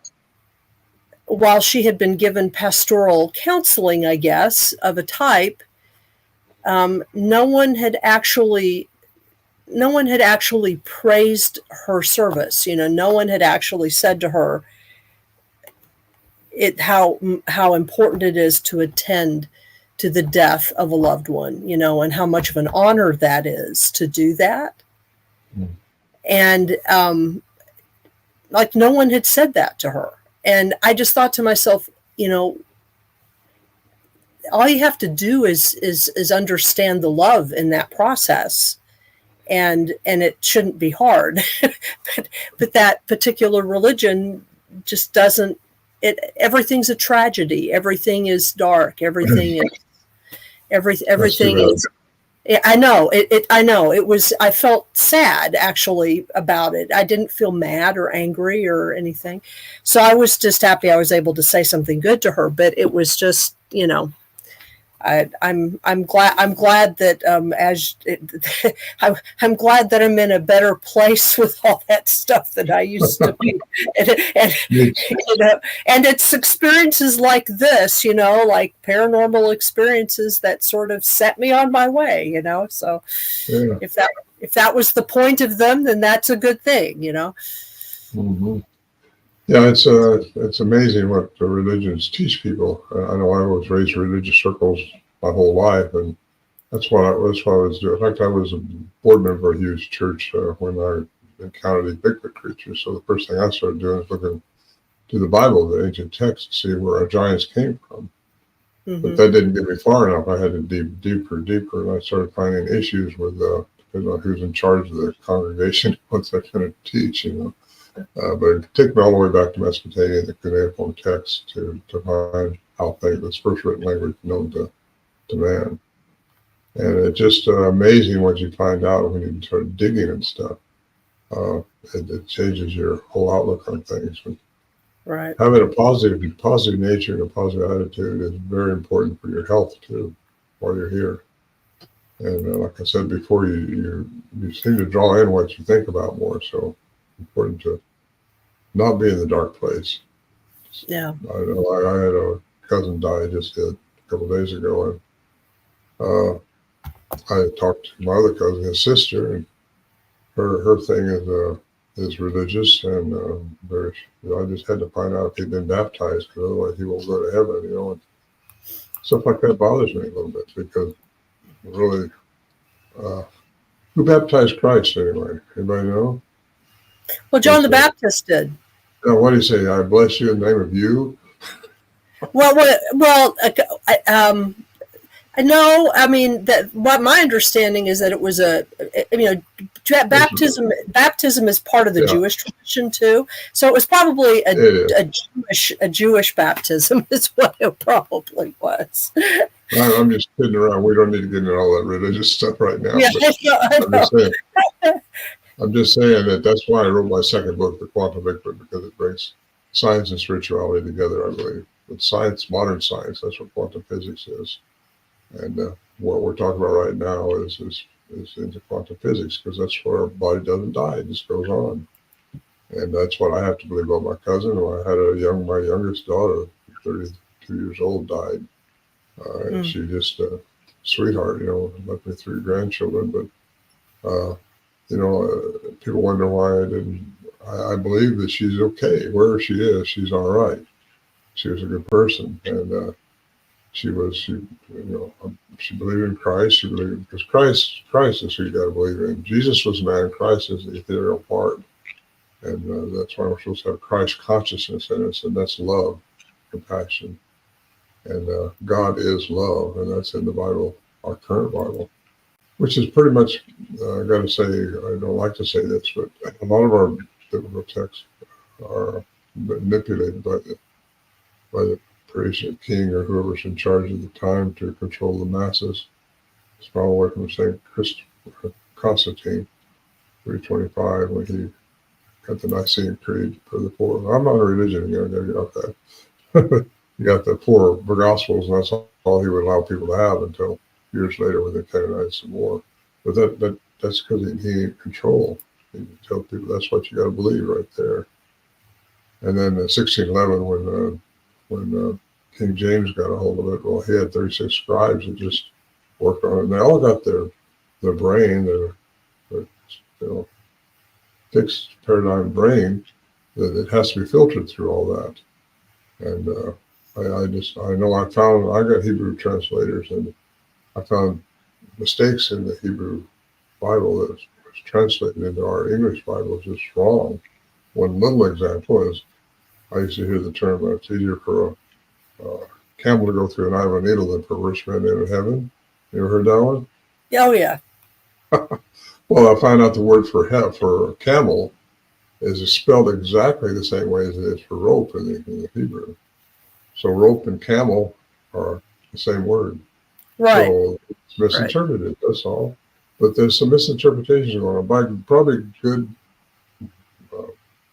Speaker 3: while she had been given pastoral counseling, I guess, of a type, no one had actually praised her service. No one had actually said to her how important it is to attend to the death of a loved one, and how much of an honor that is to do that. Mm. And like no one had said that to her. And I just thought to myself, all you have to do is understand the love in that process. And it shouldn't be hard, but that particular religion just doesn't. Everything's a tragedy. Everything is dark. Everything is everything is. I know it. I know it was. I felt sad actually about it. I didn't feel mad or angry or anything. So I was just happy I was able to say something good to her. But it was just, I'm glad that I'm glad that I'm in a better place with all that stuff than I used to be, and it's experiences like this, like paranormal experiences that sort of set me on my way, So yeah. If that was the point of them, then that's a good thing,
Speaker 2: Mm-hmm. Yeah, it's amazing what the religions teach people. I know I was raised in religious circles my whole life, and that's what I was doing. In fact, I was a board member of a huge church when I encountered these Bigfoot creatures. So the first thing I started doing was looking to the Bible, the ancient text, to see where our giants came from. Mm-hmm. But that didn't get me far enough. I had to dig deeper, and I started finding issues with who's in charge of the congregation, what's that going to teach, But it took me all the way back to Mesopotamia and the cuneiform text to find how this first written language known to man. And it's just amazing what you find out when you start digging and stuff. It changes your whole outlook on things.
Speaker 3: Right.
Speaker 2: Having a positive nature and a positive attitude is very important for your health too, while you're here. And like I said before, you seem to draw in what you think about more. So important to not be in the dark place.
Speaker 3: Yeah.
Speaker 2: I know I had a cousin die just a couple of days ago, and I talked to my other cousin, his sister, and her thing is religious, and I just had to find out if he'd been baptized, because otherwise he won't go to heaven, and stuff like that bothers me a little bit, because really, who baptized Christ anyway? Anybody know?
Speaker 3: Well, John the Baptist did.
Speaker 2: What do you say? I bless you in the name of you.
Speaker 3: Well, no. I mean, what my understanding is that it was baptism is part of the Jewish tradition too. So it was probably a Jewish baptism is what it probably was.
Speaker 2: I'm just kidding around. We don't need to get into all that religious stuff right now.
Speaker 3: Yeah,
Speaker 2: But
Speaker 3: I
Speaker 2: I'm
Speaker 3: know.
Speaker 2: just saying. I'm just saying that that's why I wrote my second book, The Quantum Bigfoot, because it brings science and spirituality together, I believe. But science, modern science, that's what quantum physics is. And what we're talking about right now is into quantum physics, because that's where our body doesn't die; it just goes on. And that's what I have to believe about my cousin. When I had my youngest daughter, 32 years old, died. And she just sweetheart, left me 3 grandchildren. But people wonder why I didn't. I believe that she's okay. Wherever she is, she's all right. She was a good person, and she believed in Christ. She believed because Christ is who you got to believe in. Jesus was man. Christ is the ethereal part, and that's why we're supposed to have Christ consciousness in us, and that's love, compassion, and God is love, and that's in the Bible, our current Bible, which is pretty much. I got to say, I don't like to say this, but a lot of our biblical texts are manipulated by the Parisian king or whoever's in charge at the time to control the masses. It's probably away from St. Constantine, 325, when he got the Nicene Creed for the poor. I'm not a religion, I gotta get off that. You got the 4 Gospels, and that's all he would allow people to have until years later when they canonized some more. But that's because he needed control. He would tell people that's what you got to believe right there. And then in 1611, when King James got a hold of it, well, he had 36 scribes that just worked on it. And they all got their brain, their fixed paradigm brain, that it has to be filtered through all that. And I got Hebrew translators, and I found mistakes in the Hebrew Bible that was translated into our English Bible is just wrong. One little example is I used to hear the term that it's easier for a camel to go through an eye of a needle than for a rich man to enter heaven. You ever heard that one?
Speaker 3: Oh, yeah.
Speaker 2: Well, I found out the word for camel is spelled exactly the same way as it is for rope in the Hebrew. So rope and camel are the same word.
Speaker 3: Right.
Speaker 2: So it's misinterpreted, that's all. But there's some misinterpretations going on by probably good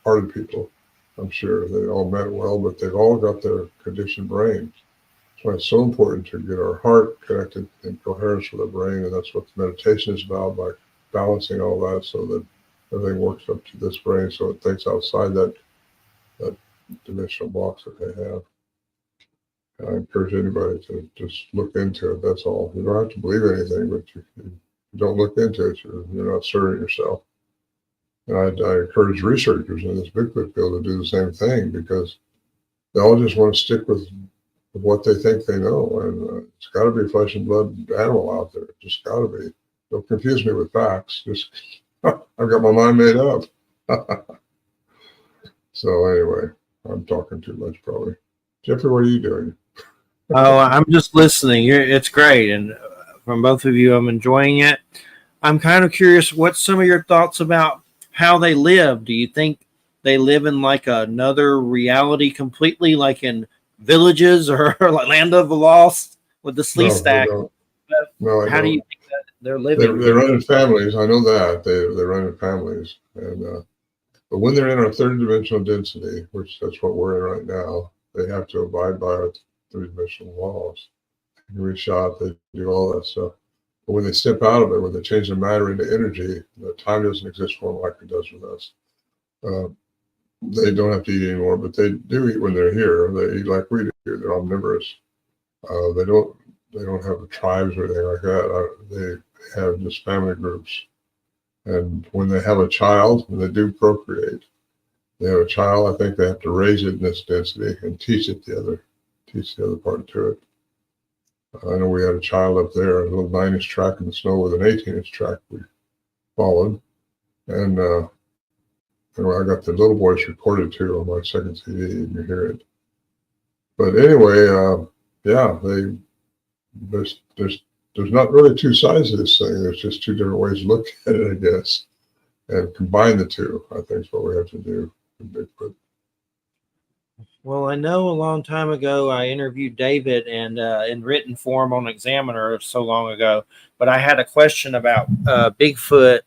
Speaker 2: hearted people. I'm sure they all meant well, but they've all got their conditioned brain. That's why it's so important to get our heart connected in coherence with our brain, and that's what the meditation is about, by balancing all that so that everything works up to this brain so it thinks outside that dimensional box that they have. I encourage anybody to just look into it. That's all. You don't have to believe anything, but you don't look into it, you're not serving yourself. And I encourage researchers in this Bigfoot field to do the same thing, because they all just want to stick with what they think they know. And it's got to be a flesh and blood animal out there. It's just got to be. Don't confuse me with facts. Just I've got my mind made up. So anyway, I'm talking too much probably. Jeffrey, what are you doing?
Speaker 1: Oh, I'm just listening. It's great, and from both of you, I'm enjoying it. I'm kind of curious. What's some of your thoughts about how they live? Do you think they live in like another reality completely, like in villages or like Land of the Lost with the Slee stack?
Speaker 2: No,
Speaker 1: how do you think that they're living?
Speaker 2: They run in families. I know that they run in families, and but when they're in our third dimensional density, which that's what we're in right now, they have to abide by our three-dimensional laws. They can be shot. They do all that stuff. But when they step out of it, when they change the matter into energy, the time doesn't exist for them like it does with us. They don't have to eat anymore, but they do eat when they're here. They eat like we do. They're omnivorous. They don't have tribes or anything like that. They have just family groups. And when they have a child, when they do procreate, they have a child, I think they have to raise it in this density and teach the other part to it. I know we had a child up there, a little 9-inch track in the snow with an 18-inch track we followed. And anyway, I got the little voice recorded too on my second CD, and you hear it. But anyway, yeah, there's not really two sides of this thing. There's just two different ways to look at it, I guess. And combine the two, I think is what we have to do in Bigfoot.
Speaker 1: Well, I know a long time ago I interviewed David and in written form on Examiner so long ago, but I had a question about Bigfoot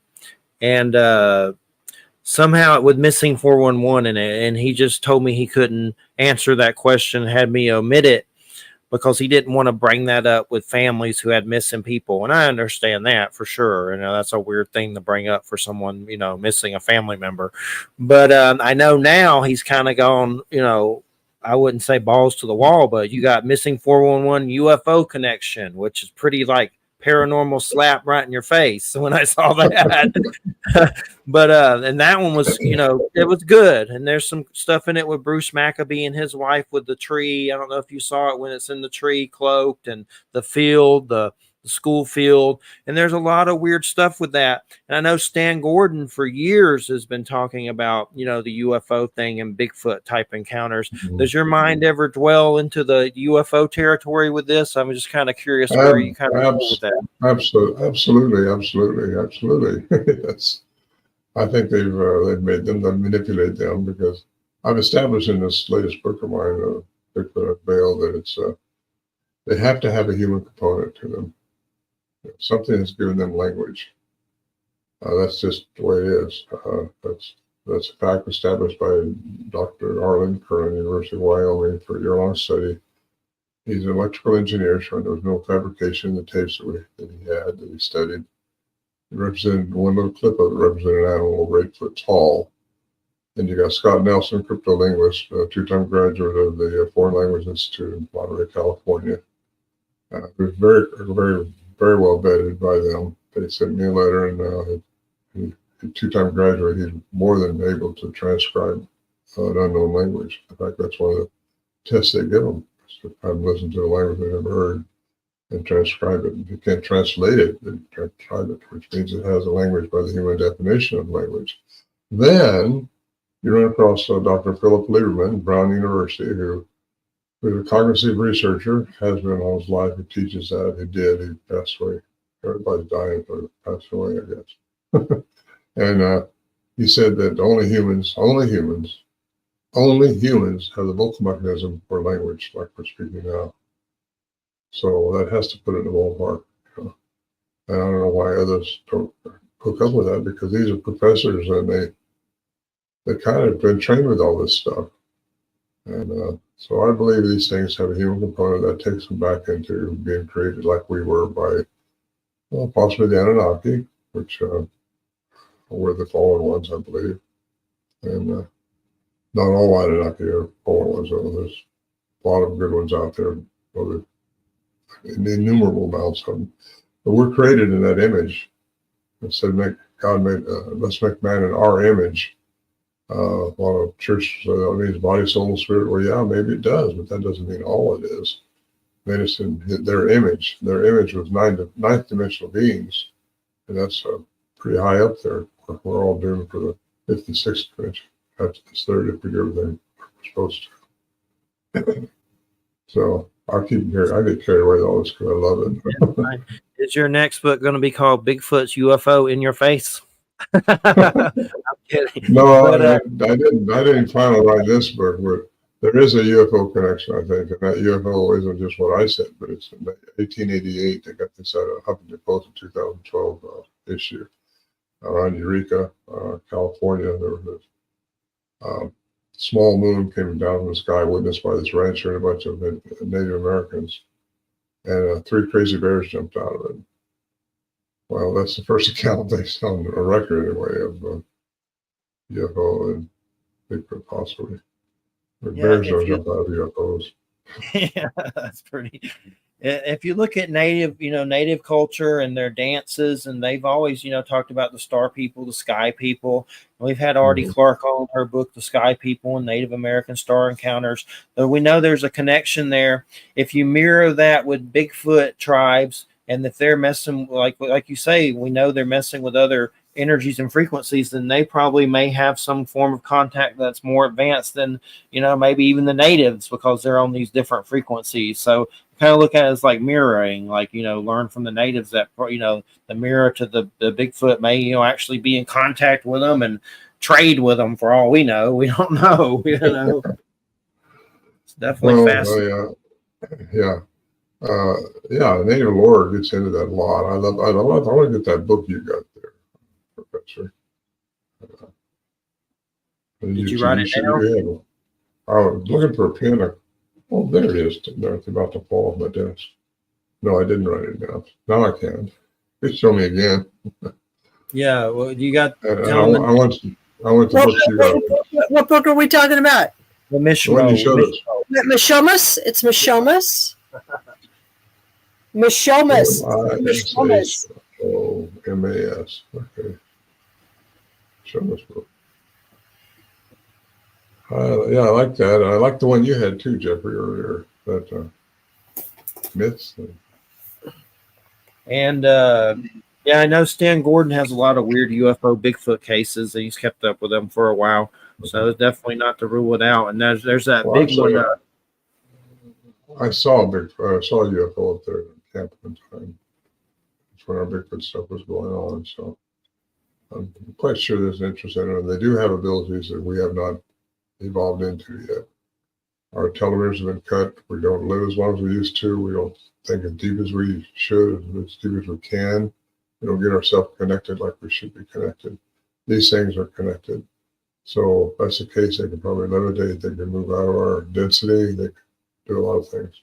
Speaker 1: and somehow it was missing 411 in it, and he just told me he couldn't answer that question, had me omit it because he didn't want to bring that up with families who had missing people. And I understand that for sure. You know, that's a weird thing to bring up for someone, you know, missing a family member. But I know now he's kind of gone, you know, I wouldn't say balls to the wall, but you got missing 411 UFO connection, which is pretty like paranormal slap right in your face when I saw that. But and that one was, you know, it was good. And there's some stuff in it with Bruce Maccabee and his wife with the tree. I don't know if you saw it when it's in the tree cloaked, and the field, the school field. And there's a lot of weird stuff with that. And I know Stan Gordon for years has been talking about, you know, the UFO thing and Bigfoot type encounters. Does your mind ever dwell into the UFO territory with this? I'm just kind of curious where you kind of go with that.
Speaker 2: Absolutely. That's, I think they've made them manipulate them, because I've established in this latest book of mine, Bigfoot Unveiled, that it's they have to have a human component to them. Something has given them language. That's just the way it is. That's a fact established by Dr. Arlen Curran, University of Wyoming, for a year-long study. He's an electrical engineer, so there was no fabrication in the tapes that he studied. It represented one little clip of it represented an animal over 8 foot tall. And you got Scott Nelson, cryptolinguist, a two-time graduate of the Foreign Language Institute in Monterey, California. It was very well vetted by them. They sent me a letter, and he's a two-time graduate. He's more than able to transcribe an unknown language. In fact, that's one of the tests they give them. So have them listen to a language they never heard and transcribe it. If you can't translate it, then transcribe it, which means it has a language by the human definition of language. Then you run across Dr. Philip Lieberman, Brown University, who is a cognitive researcher, has been all his life. He teaches that. He passed away. Everybody's dying, but passed away, I guess. And he said that only humans have the vocal mechanism for language like we're speaking now. So that has to put it in the ballpark. You know? And I don't know why others don't hook up with that, because these are professors and they kind of been trained with all this stuff. And so I believe these things have a human component that takes them back into being created like we were by, well, possibly the Anunnaki, which were the fallen ones, I believe. And not all Anunnaki are fallen ones, though. There's a lot of good ones out there, innumerable amounts of them. But we're created in that image. It said, let's make man in our image. A lot of churches say that means body, soul, and spirit. Well, yeah, maybe it does, but that doesn't mean all it is. Made us in their image. Their image was ninth dimensional beings, and that's pretty high up there. We're all doomed for the 56th dimension. That's the third if we do everything we're supposed to. So I get carried away with all this because I love it.
Speaker 1: Is your next book going to be called Bigfoot's UFO in Your Face? I'm kidding.
Speaker 2: No, but, I didn't plan on writing this book, but there is a UFO connection, I think, and that UFO isn't just what I said, but it's in 1888 they got this out of Huffington Post in 2012 issue around Eureka, California. There was this small moon came down from the sky, witnessed by this rancher and a bunch of Native Americans, and 3 crazy bears jumped out of it. Well, that's the first account based on a record, anyway, of UFO and Bigfoot, possibly. The bears don't jump out of UFOs.
Speaker 1: Yeah, that's pretty. If you look at native culture and their dances, and they've always, talked about the star people, the sky people. We've had Artie Clark on her book, The Sky People and Native American Star Encounters. So we know there's a connection there. If you mirror that with Bigfoot tribes, and if they're messing, like you say, we know they're messing with other energies and frequencies, then they probably may have some form of contact that's more advanced than, maybe even the natives, because they're on these different frequencies. So kind of look at it as like mirroring, learn from the natives that, the mirror to the Bigfoot may, actually be in contact with them and trade with them for all we know. We don't know, definitely
Speaker 2: Well,
Speaker 1: fascinating.
Speaker 2: yeah. Yeah, Native lore gets into that a lot. I want to get that book you got there, Professor.
Speaker 1: Did you write it down?
Speaker 2: You have. I was looking for a pen. Oh, there it is. No, it's about to fall off my desk. No, I didn't write it down. Now I can. Please show me again.
Speaker 1: Yeah. Well, you got
Speaker 2: And
Speaker 1: tell them
Speaker 2: I want the
Speaker 3: What,
Speaker 2: books you got.
Speaker 3: what book are we talking about?
Speaker 1: the
Speaker 2: The one you
Speaker 1: Mishmo.
Speaker 2: showed us.
Speaker 3: Mishomas? It's Mishomas? Mishomas. Mishomas.
Speaker 2: Mishommas. Okay. Show us book. Yeah, I like that. I like the one you had too, Jeffrey, earlier. That myths.
Speaker 1: And yeah, I know Stan Gordon has a lot of weird UFO Bigfoot cases, and he's kept up with them for a while. So it's definitely not to rule it out. And there's that
Speaker 2: Well,
Speaker 1: big one.
Speaker 2: I saw I saw a UFO up there at camp one time. That's when our Bigfoot stuff was going on. So I'm quite sure there's an interest in it. They do have abilities that we have not evolved into yet. Our telomeres have been cut. We don't live as long as we used to. We don't think as deep as we should, as deep as we can. We don't get ourselves connected like we should be connected. These things are connected. So if that's the case, they can probably levitate. They can move out of our density. They can do a lot of things.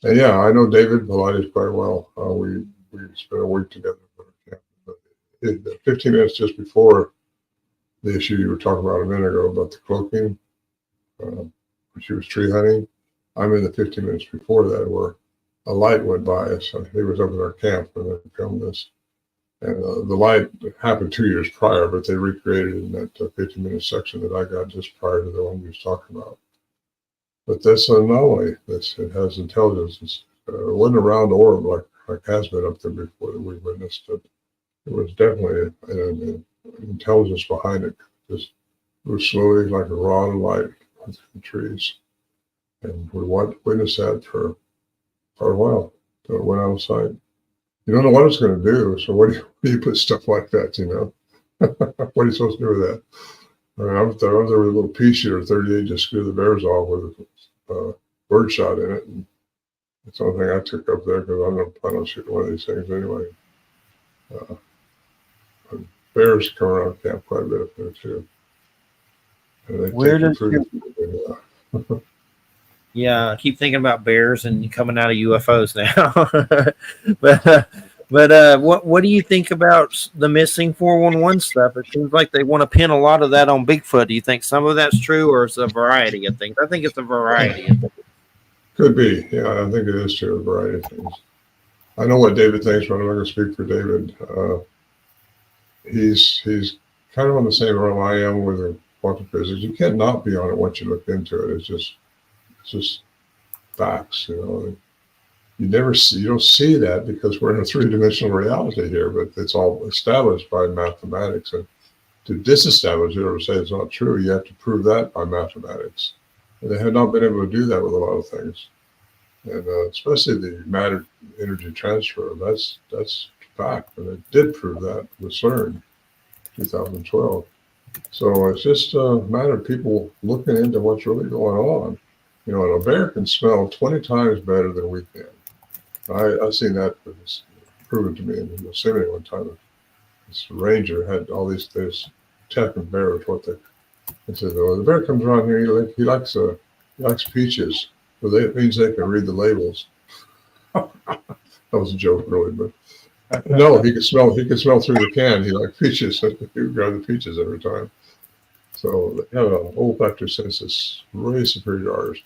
Speaker 2: And yeah, I know David Pilates quite well. We spent a week together. 15 minutes just before the issue you were talking about a minute ago about the cloaking, when she was tree hunting, I'm in the 15 minutes before that where a light went by us. He was up at our camp when they filmed this. And the light happened 2 years prior, but they recreated it in that 15-minute section that I got just prior to the one you was talking about. But this anomaly, it has intelligence. It wasn't a round orb like has been up there before that we witnessed it. It was definitely an intelligence behind it. Just moved slowly like a rod of light through the trees. And we witnessed that for a while until it went out of sight. You don't know what it's going to do. So what do you put stuff like that, you know? What are you supposed to do with that? I mean, I was there with a little pea shooter 38 to screw the bears off with a bird shot in it. And that's the only thing I took up there because I'm not planning on shooting one of these things anyway. Bears come around camp quite a bit up there too. And they
Speaker 1: Where
Speaker 2: take
Speaker 1: does
Speaker 2: your food.
Speaker 1: Yeah, I keep thinking about bears and coming out of UFOs now. but what do you think about the missing 411 stuff? It seems like they want to pin a lot of that on Bigfoot. Do you think some of that's true, or is it a variety of things? I think it's a variety of things.
Speaker 2: Could be. Yeah, I think it is true, a variety of things. I know what David thinks, but I'm not going to speak for David. He's kind of on the same realm I am with quantum physics. You can't not be on it once you look into it. It's just facts, you know. You don't see that because we're in a three-dimensional reality here, but it's all established by mathematics. And to disestablish it or say it's not true, you have to prove that by mathematics. And they have not been able to do that with a lot of things. And especially the matter energy transfer, that's fact. And it did prove that with CERN 2012. So it's just a matter of people looking into what's really going on. You know, and a bear can smell 20 times better than we can. I've seen that proven to me in Yosemite one time. This ranger had all these attacking bears. What they said, oh, the bear comes around here. He likes peaches. Well, that means they can read the labels. That was a joke, really, but no, he could smell through the can. He liked peaches. He would grab the peaches every time. So they have an olfactory sense that's way superior to ours.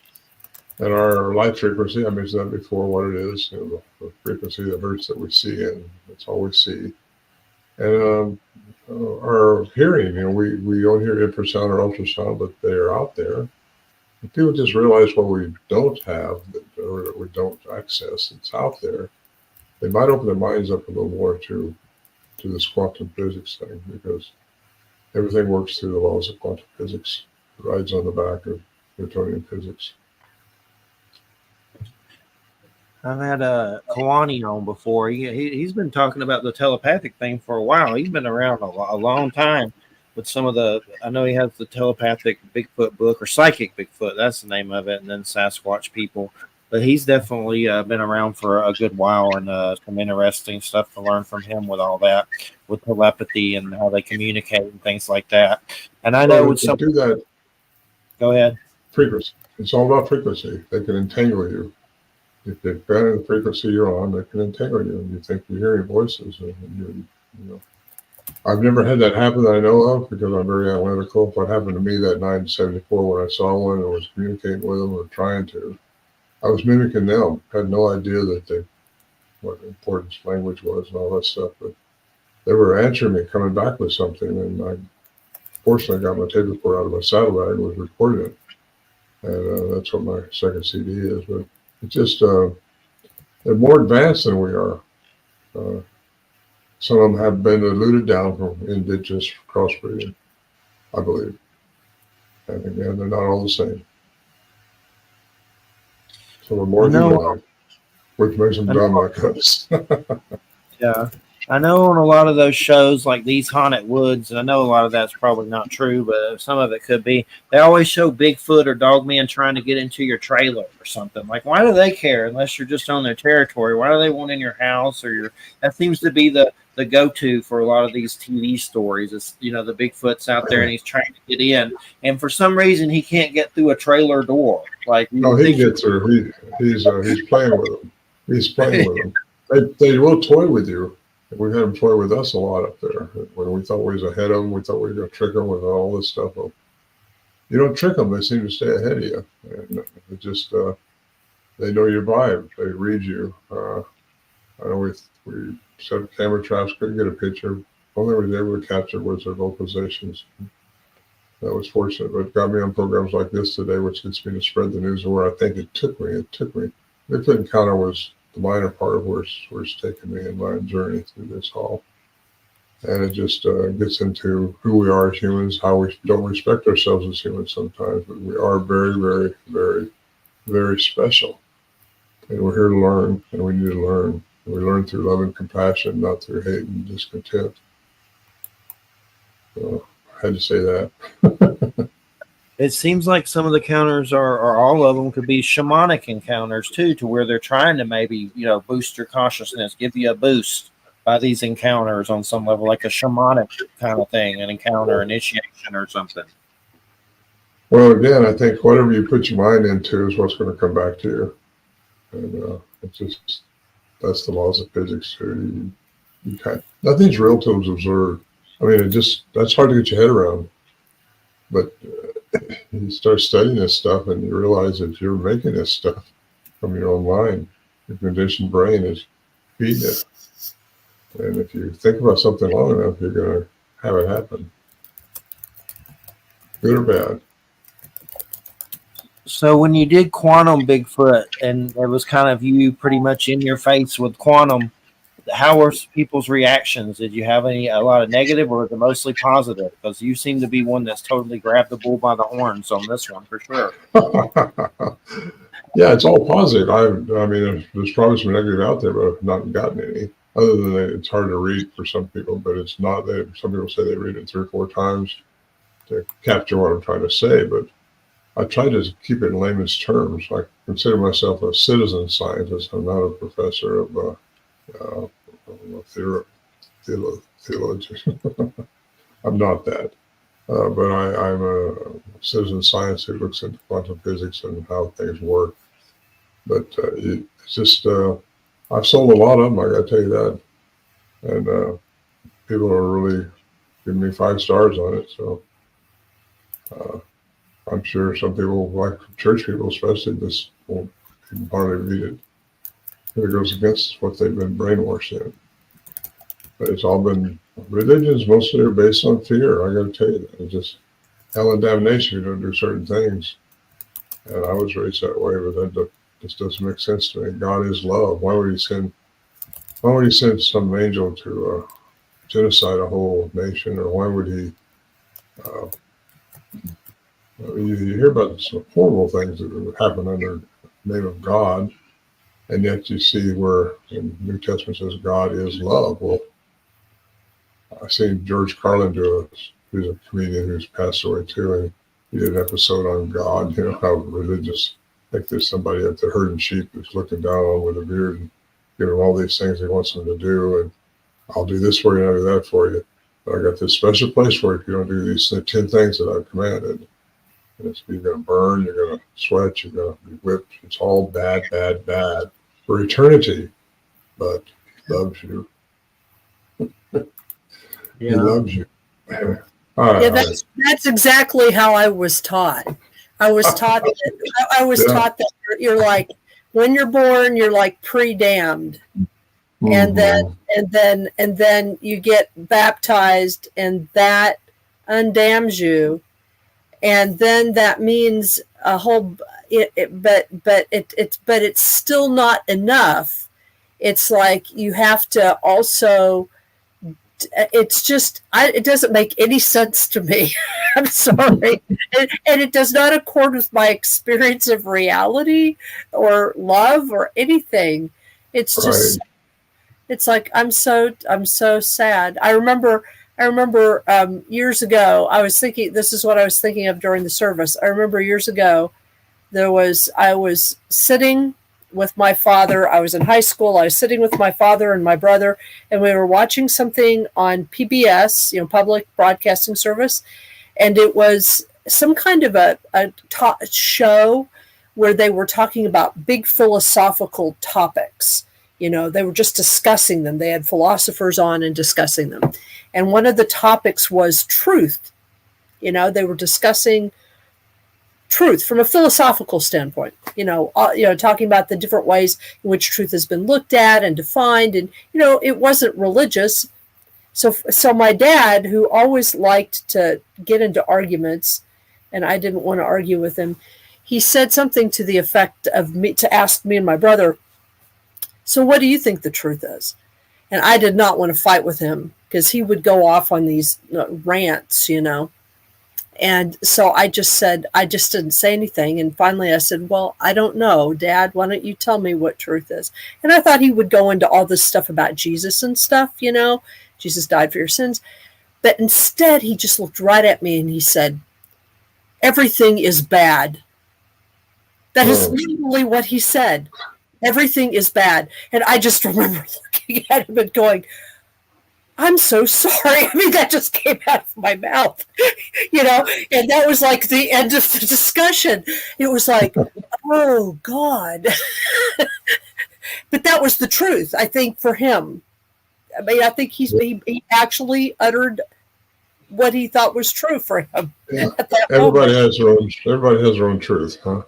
Speaker 2: And our light frequency, I mentioned that before, what it is, you know, the frequency, the hertz that we see, and that's all we see. And our hearing, you know, we don't hear infrasound or ultrasound, but they're out there. If people just realize what we don't have or that we don't access, it's out there, they might open their minds up a little more to this quantum physics thing, because everything works through the laws of quantum physics. It rides on the back of Newtonian physics.
Speaker 1: I've had Kalani on before. He's been talking about the telepathic thing for a while. He's been around a long time. with some of the. I know he has the telepathic Bigfoot book or psychic Bigfoot. That's the name of it, and then Sasquatch people. But he's definitely been around for a good while, and some interesting stuff to learn from him with all that, with telepathy and how they communicate and things like that. And I know with some.
Speaker 2: Do that.
Speaker 1: Go ahead.
Speaker 2: Frequency. It's all about frequency. They can entangle you. If they've got the frequency you're on, they can entangle you, and you think you're hearing voices. And you know, I've never had that happen that I know of because I'm very analytical. What happened to me that night in '74 when I saw one and was communicating with them or trying to, I was mimicking them. Had no idea that what importance language was and all that stuff, but they were answering me, coming back with something, and I fortunately got my tape recorder out of my saddlebag and was recording it. And that's what my second CD is. But it's just, they're more advanced than we are. Some of them have been diluted down from indigenous crossbreeding, I believe. And again, they're not all the same. So we're more humanized, which makes them dumb like us.
Speaker 1: Yeah. I know on a lot of those shows, like These Haunted Woods, and I know a lot of that's probably not true, but some of it could be, they always show Bigfoot or Dogman trying to get into your trailer or something. Like, why do they care unless you're just on their territory? Why do they want in your house or your? That seems to be the go-to for a lot of these TV stories. It's, the Bigfoot's out there and he's trying to get in, and for some reason he can't get through a trailer door. Like,
Speaker 2: no, he gets through. He's playing with them. He's playing with them. They will toy with you. We had them toy with us a lot up there. When we thought we was ahead of them, we thought we were going to trick them with all this stuff. Well, you don't trick them; they seem to stay ahead of you. And it just they know your vibe. They read you. I know we set up camera traps, couldn't get a picture. Only we were able to capture was their vocalizations. That was fortunate, but it got me on programs like this today, which gets me to spread the news of where I think it took me. Bigfoot Encounter was the minor part of where it's taken me in my journey through this hall. And it just gets into who we are as humans, how we don't respect ourselves as humans sometimes, but we are very, very, very, very special. And we're here to learn, and we need to learn. And we learn through love and compassion, not through hate and discontent. So I had to say that.
Speaker 1: It seems like some of the encounters or all of them could be shamanic encounters too, to where they're trying to maybe, boost your consciousness, give you a boost by these encounters on some level, like a shamanic kind of thing, an encounter, initiation or something.
Speaker 2: Well, again, I think whatever you put your mind into is what's going to come back to you. And it's just, that's the laws of physics. Nothing's real till it's observed. I mean, that's hard to get your head around. But you start studying this stuff and you realize that you're making this stuff from your own mind. Your conditioned brain is feeding it. And if you think about something long enough, you're going to have it happen. Good or bad.
Speaker 1: So when you did Quantum Bigfoot, and it was kind of you pretty much in your face with Quantum, how were people's reactions? Did you have a lot of negative, or was it mostly positive? Because you seem to be one that's totally grabbed the bull by the horns on this one for sure.
Speaker 2: Yeah, it's all positive. I mean, there's probably some negative out there, but I've not gotten any. Other than that, it's hard to read for some people, but it's not. Some people say they read it 3 or 4 times to capture what I'm trying to say, but I try to keep it in layman's terms. I consider myself a citizen scientist. I'm not a professor of theologian. I'm not that. But I'm a citizen science who looks into quantum physics and how things work. But it's just, I've sold a lot of them, I got to tell you that. And people are really giving me 5 stars on it. So I'm sure some people, like church people especially, just won't even hardly read it. It goes against what they've been brainwashed in. But it's all been, religions mostly are based on fear. I got to tell you that. It's just hell and damnation if you don't do certain things. And I was raised that way, but that just doesn't make sense to me. God is love. Why would he send some angel to genocide a whole nation? Or why would he, you hear about some horrible things that happen under the name of God, and yet you see where in the New Testament says God is love. Well, I seen George Carlin do who's a comedian who's passed away too, and he did an episode on God, how religious, like there's somebody at the herding sheep who's looking down on with a beard and giving him all these things he wants them to do, and I'll do this for you and I'll do that for you. But I got this special place for you if you don't do these 10 things that I've commanded. And it's you're going to burn, you're going to sweat, you're going to be whipped. It's all bad, bad, bad for eternity. But he loves you. He loves you.
Speaker 3: That's exactly how I was taught. I was taught taught that you're like, when you're born, you're like pre-damned. And then you get baptized, and that undamns you, and then that means a whole. But it's still not enough. It's like you have to also. It's just it doesn't make any sense to me. I'm sorry, and it does not accord with my experience of reality or love or anything. It's just. It's like I'm so sad. I remember years ago. I was thinking this is what I was thinking of during the service. I remember years ago I was sitting with my father. I was in high school. I was sitting with my father and my brother, and we were watching something on PBS, public broadcasting service, and it was some kind of a show where they were talking about big philosophical topics. They were just discussing them. They had philosophers on and discussing them. And one of the topics was truth. They were discussing truth from a philosophical standpoint, talking about the different ways in which truth has been looked at and defined. And, it wasn't religious. So my dad, who always liked to get into arguments, and I didn't want to argue with him, he said something to the effect of to ask me and my brother, so what do you think the truth is? And I did not want to fight with him because he would go off on these rants, And so I just didn't say anything. And finally I said, well, I don't know, Dad, why don't you tell me what truth is? And I thought he would go into all this stuff about Jesus and stuff, Jesus died for your sins. But instead he just looked right at me and he said, everything is bad. That is literally what he said. Everything is bad. And I just remember looking at him and going, I'm so sorry. I mean, that just came out of my mouth, and that was like the end of the discussion. It was like, oh God. But that was the truth, I think, for him. I mean, I think he actually uttered what he thought was true for him.
Speaker 2: Yeah. Everybody has their own truth, huh?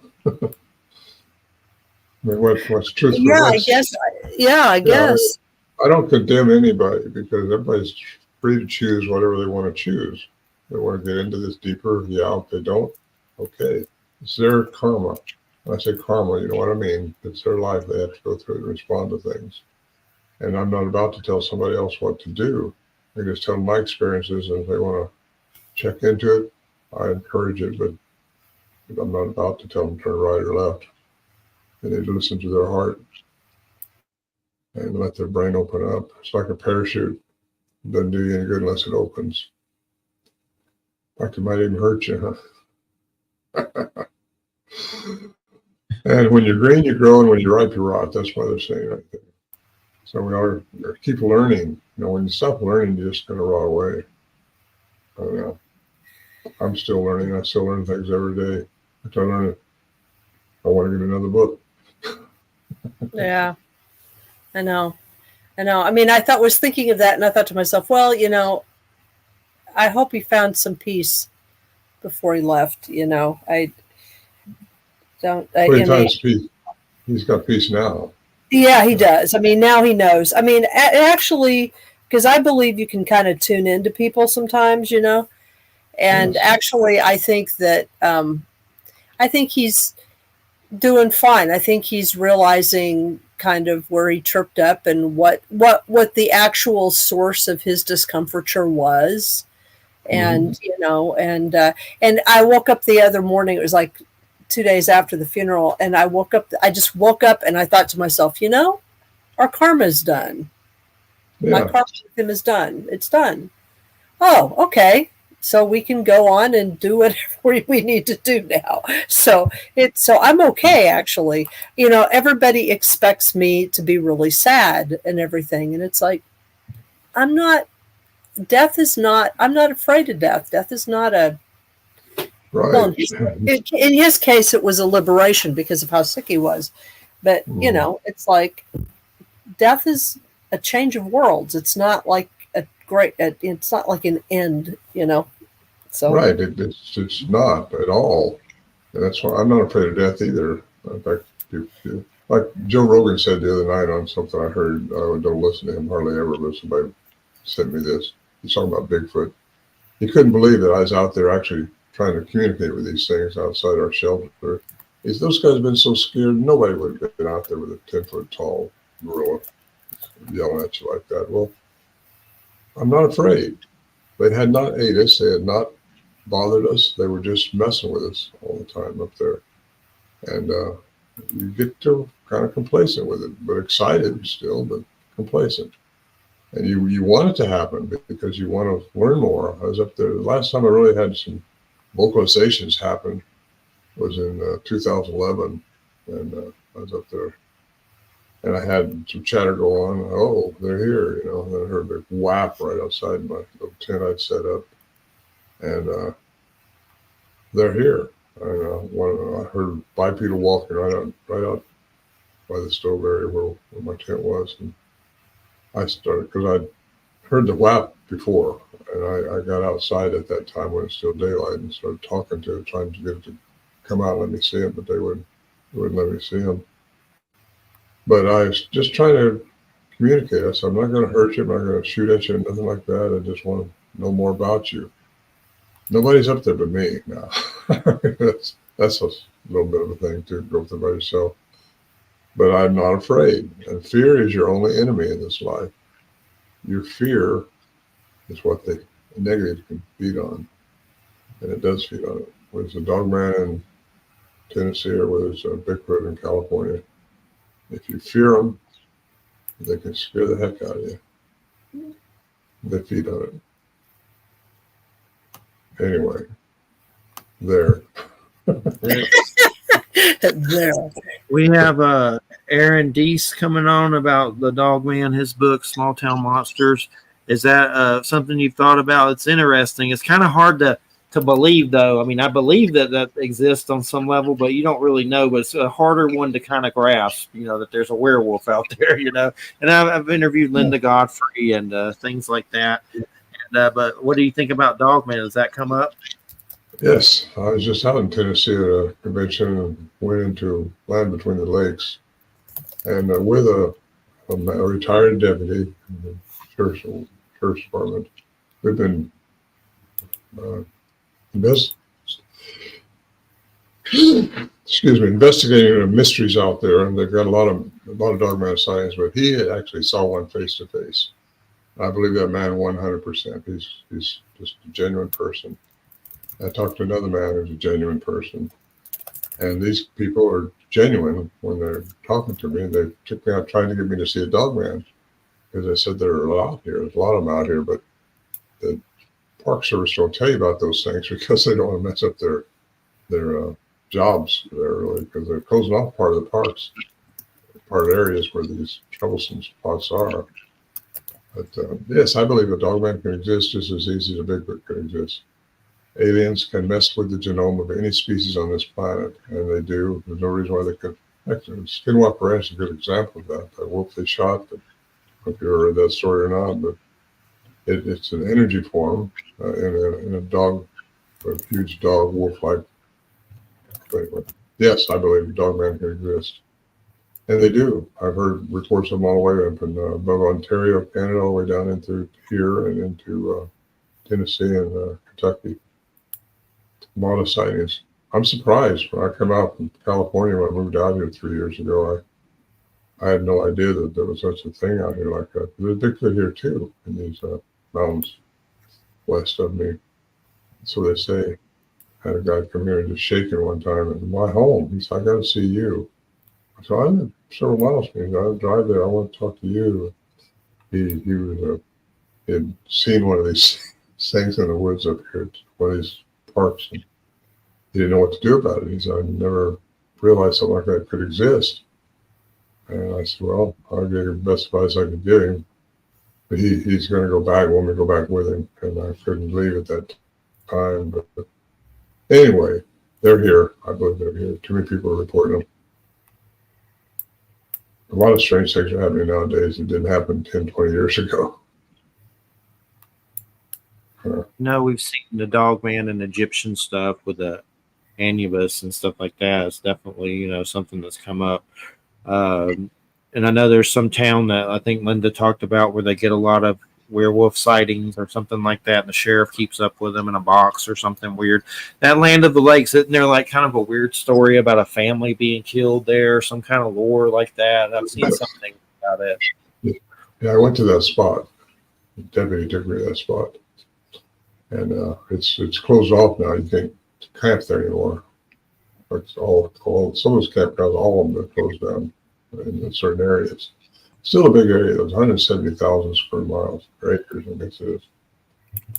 Speaker 2: I mean, what's truth?
Speaker 3: Yeah, I guess. I guess.
Speaker 2: I don't condemn anybody because everybody's free to choose whatever they want to choose. They want to get into this deeper. Yeah, if they don't, okay. It's their karma. When I say karma, you know what I mean? It's their life. They have to go through and respond to things. And I'm not about to tell somebody else what to do. I just tell them my experiences, and if they want to check into it, I encourage it, but I'm not about to tell them turn right or left. They need to listen to their heart and let their brain open up. It's like a parachute. It doesn't do you any good unless it opens. In fact, it might even hurt you, huh? And when you're green, you grow, and when you're ripe, you rot. That's why they're saying right there. So we are keep learning. When you stop learning, you're just going to rot away. I don't know. I'm still learning. I still learn things every day. If I learn it, I want to get another book.
Speaker 3: Yeah, I know. I mean, was thinking of that, and I thought to myself, well, I hope he found some peace before he left. I don't.
Speaker 2: Peace. He's got peace now.
Speaker 3: Yeah, he does. I mean, now he knows. I mean, actually, because I believe you can kind of tune into people sometimes, and
Speaker 2: Yes.
Speaker 3: Actually, I think that I think he's doing fine. I think he's realizing kind of where he tripped up and what the actual source of his discomfiture was. And, and I woke up the other morning, it was like 2 days after the funeral. And I just woke up and I thought to myself, our karma's done.
Speaker 2: Yeah.
Speaker 3: My karma with him is done. It's done. Oh, okay. so we can go on and do whatever we need to do now. So I'm okay, actually. Everybody expects me to be really sad and everything, and it's like, I'm not. I'm not afraid of death. Death is not a. Well,
Speaker 2: Right.
Speaker 3: in his case, it was a liberation because of how sick he was. But it's like death is a change of worlds. It's not like it's not like an end. So
Speaker 2: Right. It's not at all. And that's why I'm not afraid of death either. In fact, like Joe Rogan said the other night on something I heard, I don't listen to him hardly ever, but somebody sent me this. He's talking about Bigfoot. He couldn't believe that I was out there actually trying to communicate with these things outside our shelter. Those guys have been so scared, nobody would have been out there with a 10-foot tall gorilla yelling at you like that. Well, I'm not afraid. They had not ate us. They had not bothered us. They were just messing with us all the time up there. And you get to kind of complacent with it, but excited still, but complacent. And you want it to happen because you want to learn more. I was up there. The last time I really had some vocalizations happen was in 2011. And I was up there. And I had some chatter go on. Oh, they're here, And then I heard a big whap right outside my little tent I'd set up. And they're here. I heard bipedal walking right out by the stove area where my tent was. And I started, because I'd heard the whap before, and I got outside at that time when it's still daylight and started talking to it, trying to get it to come out and let me see him, but they wouldn't let me see him. But I was just trying to communicate. I said, I'm not going to hurt you. I'm not going to shoot at you, nothing like that. I just want to know more about you. Nobody's up there but me now. That's a little bit of a thing to go through by yourself. But I'm not afraid. And fear is your only enemy in this life. Your fear is what the negative can feed on. And it does feed on it. Whether it's a dogman in Tennessee or whether it's a Bigfoot in California, if you fear them, they can scare the heck out of you. They feed on it. Anyway, there.
Speaker 3: there.
Speaker 1: We have Aaron Deese coming on about the Dogman, his book, Small Town Monsters. Is that something you've thought about? It's interesting. It's kind of hard to believe, though. I mean, I believe that exists on some level, but you don't really know. But it's a harder one to kind of grasp, that there's a werewolf out there, And I've interviewed Linda Godfrey and things like that. And, but what do you think about Dogman? Does that come up?
Speaker 2: Yes, I was just out in Tennessee at a convention and went into Land Between the Lakes, and with a retired deputy in the church department, we've been investigating mysteries out there, and they've got a lot of dogman sightings. But he had actually saw one face to face. I believe that man 100%. He's just a genuine person. I talked to another man who's a genuine person, and these people are genuine when they're talking to me. And they took me out trying to get me to see a dogman because they said there are a lot here. There's a lot of them out here, but the Park Service don't tell you about those things because they don't want to mess up their jobs there, really, because they're closing off part of the parks, part of areas where these troublesome spots are. But yes, I believe a dogman can exist just as easy as a Bigfoot can exist. Aliens can mess with the genome of any species on this planet, and they do. There's no reason why they could. Actually, Skinwalker Ranch is a good example of that. That wolf they shot, I don't know if you ever read that story or not, but it's an energy form in a dog, a huge dog, wolf-like. Anyway, yes, I believe dogman can exist. And they do. I've heard reports of them all the way up in above Ontario, Canada, all the way down into here and into Tennessee and Kentucky. A lot of sightings. I'm surprised when I come out from California when I moved out here 3 years ago. I had no idea that there was such a thing out here like that. There's a Bigfoot here too in these mountains west of me. So they say. I had a guy come here and just shaking one time at my home. He said, I got to see you. I said, I live several miles from you. I drive there. I want to talk to you. He had seen one of these things in the woods up here at one of these parks. And he didn't know what to do about it. He said, I never realized something like that could exist. And I said, well, I'll give you the best advice I could give him. But he's going to go back, want me to go back with him. And I couldn't leave at that time. But anyway, they're here. I believe they're here. Too many people are reporting them. A lot of strange things are happening nowadays that didn't happen 10, 20 years ago.
Speaker 1: No, we've seen the dog man and Egyptian stuff with the Anubis and stuff like that. It's definitely, you know, something that's come up. And I know there's some town that I think Linda talked about where they get a lot of werewolf sightings or something like that, and the sheriff keeps up with them in a box or something weird. That Land of the Lakes, isn't there like kind of a weird story about a family being killed there, some kind of lore like that? I've seen something about it.
Speaker 2: Yeah, I went to that spot. The deputy took me to that spot. And it's closed off now. You can't camp there anymore. It's all some of those campgrounds, all of them are closed down in certain areas. Still a big area. There's 170,000 square miles or acres, I guess it is.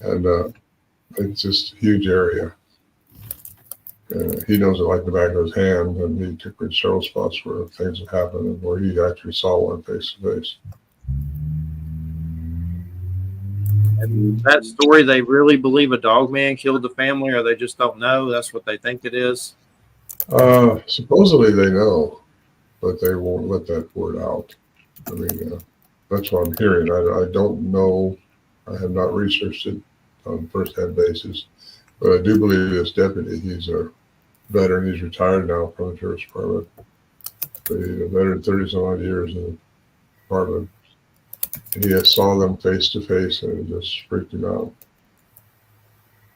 Speaker 2: And it's just a huge area. He knows it like the back of his hand, and he took me to several spots where things had happened and where he actually saw one face to face.
Speaker 1: And that story, they really believe a dog man killed the family, or they just don't know? That's what they think it is?
Speaker 2: Supposedly they know, but they won't let that word out. I mean, that's what I'm hearing. I don't know. I have not researched it on first-hand basis, but I do believe this deputy, he's a veteran. He's retired now from the sheriff's department. But he's a veteran, 30-some odd years in the department. And he saw them face to face, and it just freaked him out.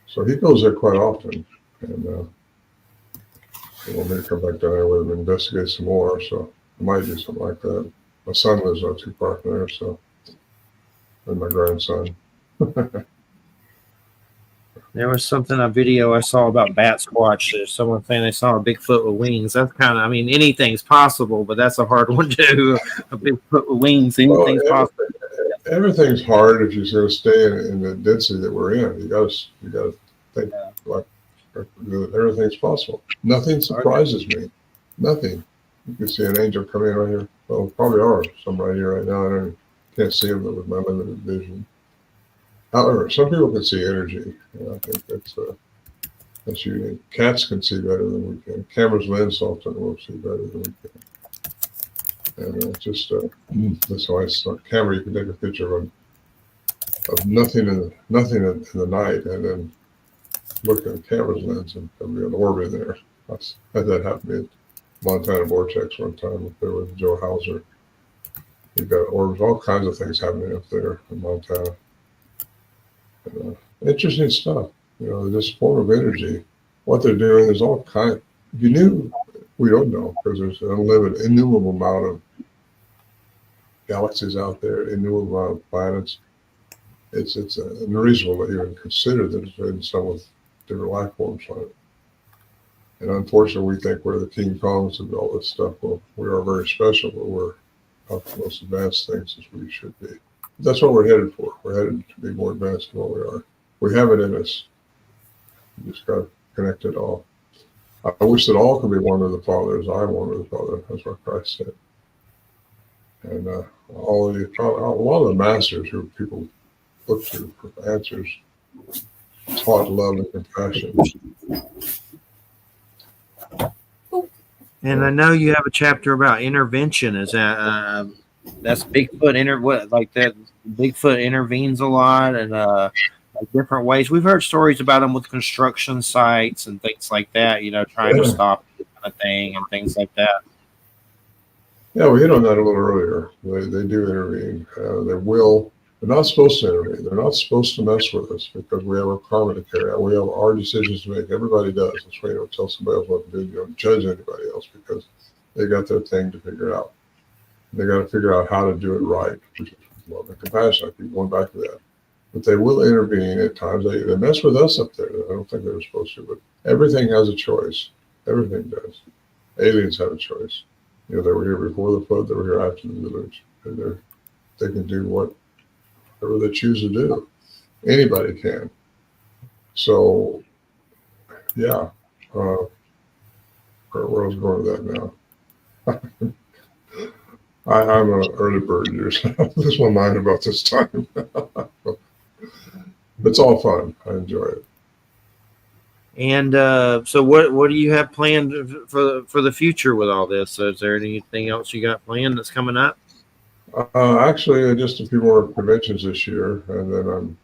Speaker 2: So he goes there quite often, and they want me to come back down there with him and investigate some more. So I might do something like that. My son lives not too far from there, so, and my grandson.
Speaker 1: There was a video I saw about bat squatch. There's someone saying they saw a Bigfoot with wings. That's kind of, I mean, anything's possible, but that's a hard one to do. A Bigfoot with wings, anything's possible.
Speaker 2: Everything's hard if you're going to stay in the density that we're in. You got to think like everything's possible. Nothing surprises me. Nothing. You can see an angel coming in right here. Well, probably are some right here right now. I can't see them with my limited vision. However, some people can see energy. I think that's unique. Cats can see better than we can. Cameras lens often will see better than we can. And that's why it's a camera. You can take a picture of nothing in the night, and then look at the camera's lens, and there'll be an orb in there. I had that happen to me at Montana Vortex one time up there with Joe Hauser. You've got orbs, all kinds of things happening up there in Montana. Interesting stuff. You know, this form of energy, what they're doing is all kind. If you knew, we don't know, because there's an innumerable amount of galaxies out there, innumerable amount of planets. It's unreasonable to even consider that there's been some with different life forms on it. And unfortunately, we think we're the King Kongs of all this stuff. Well, we are very special, but we're not the most advanced things as we should be. That's what we're headed for. We're headed to be more advanced than what we are. We have it in us. You just got to connect it all. I wish that all could be one with the Father as I am one with the Father. That's what Christ said. And a lot of the masters who people look to for answers taught love and compassion.
Speaker 1: And I know you have a chapter about intervention. Is that that's Bigfoot? Bigfoot intervenes a lot and like different ways. We've heard stories about them with construction sites and things like that. You know, trying to stop this kind of thing and things like that.
Speaker 2: Yeah, we hit on that a little earlier. They do intervene. They're not supposed to intervene. They're not supposed to mess with us because we have a karma to carry out. We have our decisions to make. Everybody does. That's why you don't tell somebody else what to do. You don't judge anybody else because they got their thing to figure out. They got to figure out how to do it right, which is love and compassion. I keep going back to that. But they will intervene at times. They mess with us up there. I don't think they were supposed to, but everything has a choice. Everything does. Aliens have a choice. You know, they were here before the flood. They were here after the deluge. They can do whatever they choose to do. Anybody can. So, yeah. Where I was going with that now. I'm an early bird yourself. This one mind about this time. It's all fun. I enjoy it.
Speaker 1: And so, what do you have planned for the future with all this? So is there anything else you got planned that's coming up?
Speaker 2: Actually, just a few more conventions this year, and then I'm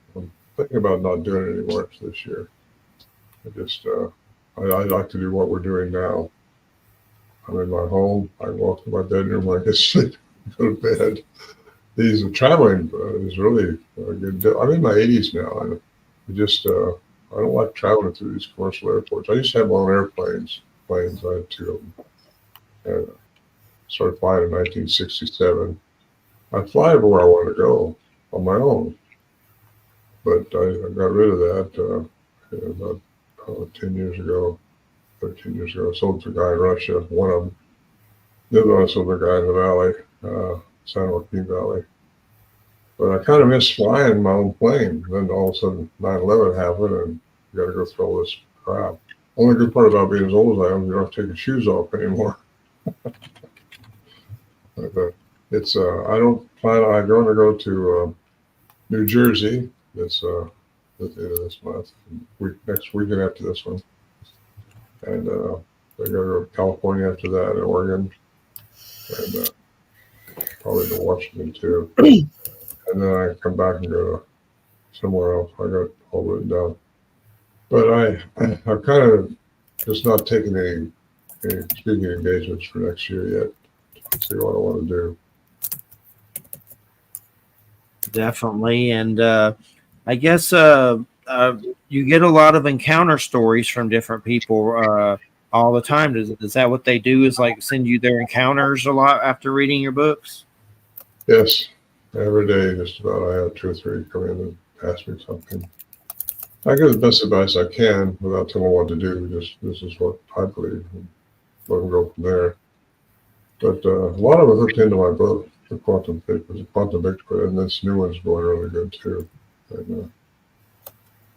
Speaker 2: thinking about not doing it anymore this year. I like to do what we're doing now. I'm in my home. I walk to my bedroom. I get sleep, go to bed. These traveling is really good. I'm in my 80s now. I don't like traveling through these commercial airports. I used to have my own airplanes. I had two of them. And started flying in 1967. I fly everywhere I want to go on my own. But I got rid of that about 10 years ago, 13 years ago. I sold to a guy in Russia, one of them. The other one I sold to a guy in the valley, San Joaquin Valley. But I kind of miss flying my own plane. Then all of a sudden 9/11 happened and you got to go through all this crap. Only good part about being as old as I am, you don't have to take your shoes off anymore. But it's I don't plan. I'm going to go to New Jersey this at the end of this month, next weekend after this one, and I got to go to California after that, and Oregon, and probably to Washington too. And then I come back and go to somewhere else. I got all written down, but I'm kind of just not taking any speaking engagements for next year yet. See what I want to do.
Speaker 1: Definitely, and I guess you get a lot of encounter stories from different people all the time. Is that what they do? Is like send you their encounters a lot after reading your books?
Speaker 2: Yes, every day, just about. I have 2 or 3 come in and ask me something. I give the best advice I can without telling them what to do. Just this is what I believe, and let them go from there. But a lot of them hooked into my book, the Quantum Bigfoot, and this new one's going really good too. And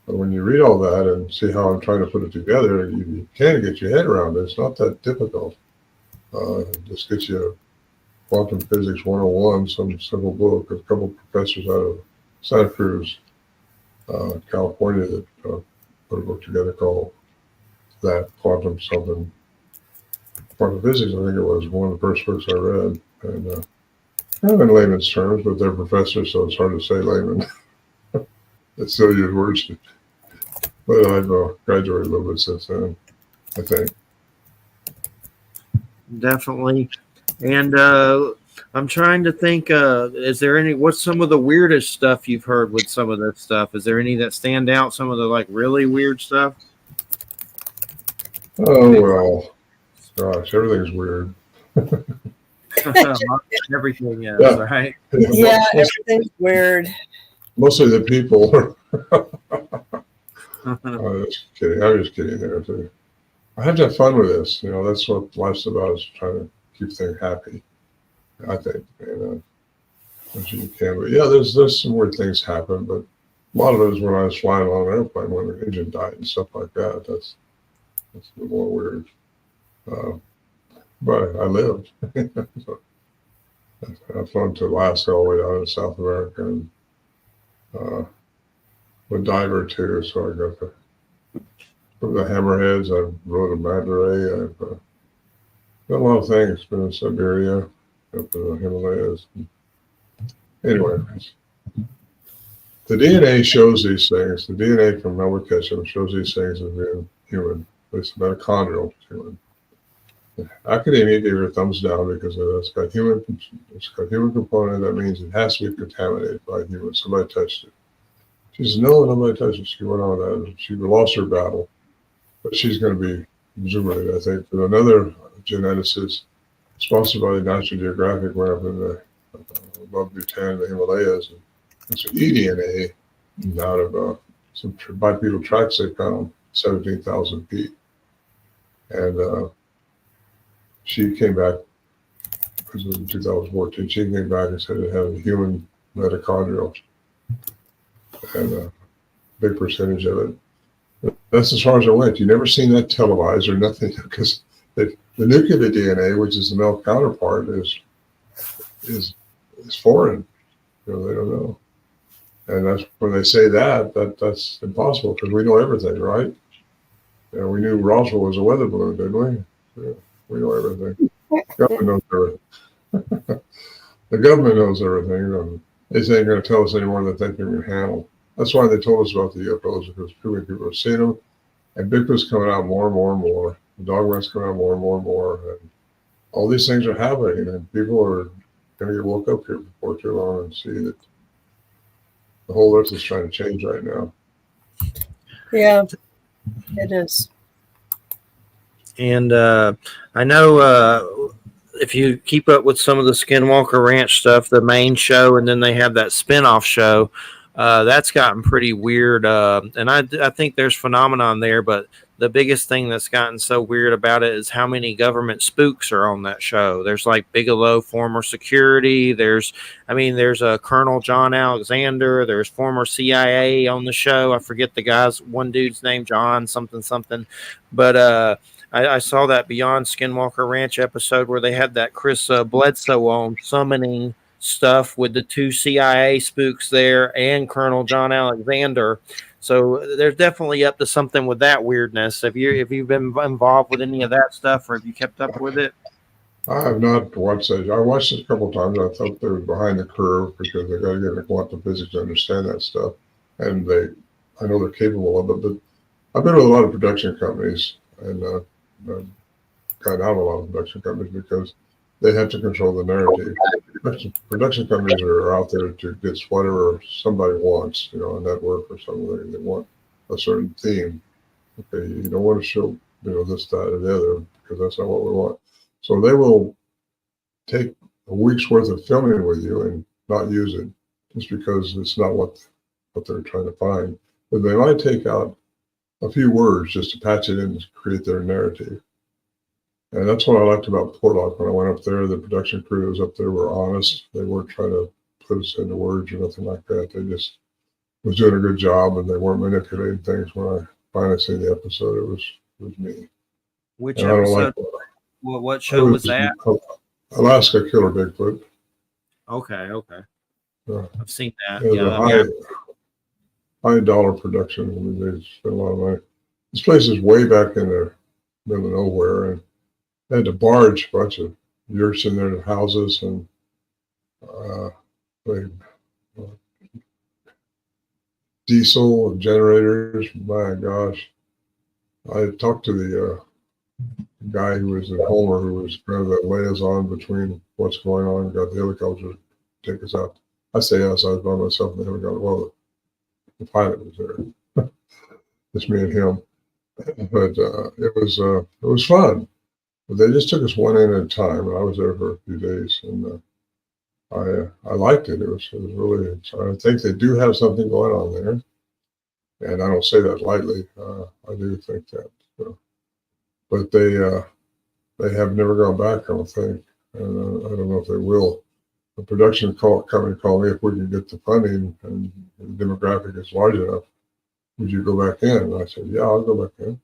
Speaker 2: when you read all that and see how I'm trying to put it together, you can get your head around it. It's not that difficult. Just get you Quantum Physics 101, some simple book. There's a couple of professors out of Santa Cruz, California, that put a book together called that Quantum something. Quantum Physics, I think it was one of the first books I read, and kind of in layman's terms, but they're professors, so it's hard to say layman. They still use words, but I've graduated a little bit since then, I think.
Speaker 1: Definitely, and I'm trying to think. Is there what's some of the weirdest stuff you've heard with some of this stuff? Is there any that stand out? Some of the like really weird stuff?
Speaker 2: Oh well. Gosh, everything's weird.
Speaker 1: Everything is,
Speaker 2: Yeah.
Speaker 1: right?
Speaker 3: Yeah, everything's weird.
Speaker 2: Mostly the people. I'm just kidding. I'm just kidding there too. I have to have fun with this. That's what life's about, is trying to keep things happy, I think. And as you can. But yeah, there's some weird things happen, but a lot of it is when I was flying on an airplane when the engine died and stuff like that. That's a little more weird. But I lived. So I flown to Alaska all the way down to South America, and a diver too. So I got from the Hammerheads. I rode a Madurai. I've done a lot of things. Been in Siberia, up in the Himalayas. Anyway, the DNA shows these things. The DNA from Melba Ketchum shows these things as being human, at least mitochondrial human. Academia gave her a thumbs down because it's got human component. That means it has to be contaminated by humans. Somebody touched it. She says, no, nobody touched it. She went on with that. She lost her battle, but she's going to be exonerated, I think. But another geneticist, sponsored by the National Geographic, went up in the above Bhutan, the Himalayas, and some eDNA out of some bipedal tracks they found 17,000 feet. And she came back, this was in 2014, she came back and said it had a human mitochondrial. And big percentage of it. That's as far as I went. You never seen that televised or nothing, because the nuclear DNA, which is the male counterpart, is foreign. They don't know. And that's when they say that's impossible, because we know everything, right? We knew Roswell was a weather balloon, didn't we? Yeah, we know everything. The government knows everything. The government knows everything. They ain't going to tell us any more than they think they can handle. That's why they told us about the UFOs, because too many people have seen them, and Bigfoot's coming out more and more and more. The dogman's coming out more and more and more, and all these things are happening, and people are going to get woke up here before too long and see that the whole earth is trying to change right now.
Speaker 3: Yeah, it is.
Speaker 1: And I know if you keep up with some of the Skinwalker Ranch stuff, the main show, and then they have that spinoff show, that's gotten pretty weird. And I think there's phenomenon there, but the biggest thing that's gotten so weird about it is how many government spooks are on that show. There's like Bigelow, former security. There's a Colonel John Alexander. There's former CIA on the show. I forget the guy's, one dude's name, John something. But I saw that Beyond Skinwalker Ranch episode where they had that Chris Bledsoe on summoning stuff with the two CIA spooks there and Colonel John Alexander. So they're definitely up to something with that weirdness. Have you been involved with any of that stuff, or have you kept up with it?
Speaker 2: I have not watched it. I watched it a couple of times. I thought they were behind the curve, because they got to get into quantum physics to understand that stuff, and I know they're capable of it. But I've been with a lot of production companies, and I've gotten out of a lot of production companies because they have to control the narrative. Production companies are out there to get whatever somebody wants, a network or something. They want a certain theme. Okay, you don't want to show, this, that, or the other, because that's not what we want. So they will take a week's worth of filming with you and not use it, just because it's not what they're trying to find. But they might take out a few words just to patch it in to create their narrative. And that's what I liked about Portlock. When I went up there, the production crew that was up there were honest. They weren't trying to put us into words or nothing like that. They just was doing a good job, and they weren't manipulating things. When I finally seen the episode, it was me.
Speaker 1: Which
Speaker 2: and
Speaker 1: episode? What show was that?
Speaker 2: Alaska Killer Bigfoot.
Speaker 1: Okay. I've seen that.
Speaker 2: It was a high dollar production. I mean, they spent a lot of money. This place is way back in the middle of nowhere, and they had to barge a bunch of yurts in their houses, and diesel and generators. My gosh. I talked to the guy who was at Homer, who was kind of the liaison between what's going on, got the helicopter to take us out. I say us, I was by myself in the helicopter. Well, the pilot was there. Just me and him. But it was fun. But they just took us one in at a time, and I was there for a few days, and I liked it. It was really. I think they do have something going on there, and I don't say that lightly. I do think that, but they have never gone back, I don't think, and I don't know if they will. The production company called me if we can get the funding and the demographic is large enough. Would you go back in? And I said, yeah, I'll go back in.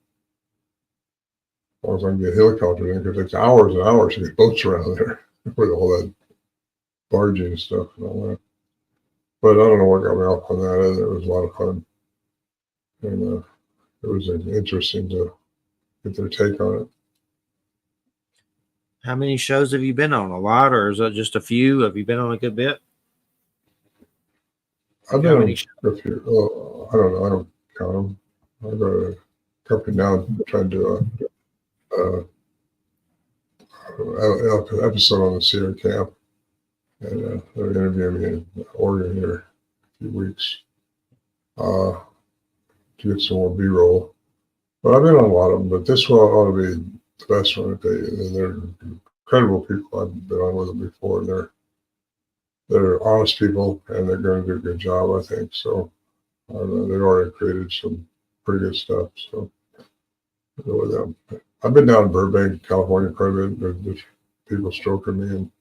Speaker 2: As long as I can get a helicopter in, because it takes hours and hours to get boats around there with all that barging and stuff and all that. But I don't know what got me off on that. It was a lot of fun. And it was interesting to get their take on it.
Speaker 1: How many shows have you been on? A lot, or is it just a few? Have you been on a good bit?
Speaker 2: I've been on a few. Oh, I don't know. I don't count them. I've got a company now trying to do a episode on the Sierra Camp, and they're interviewing me in Oregon here in a few weeks to get some more B-roll. But I've been on a lot of them. But this one ought to be the best one. They're incredible people. I've been on with them before. They're honest people, and they're going to do a good job, I think. So they've already created some pretty good stuff. So I'll go with them. I've been down in Burbank, California, quite a bit. There's people stroking me, and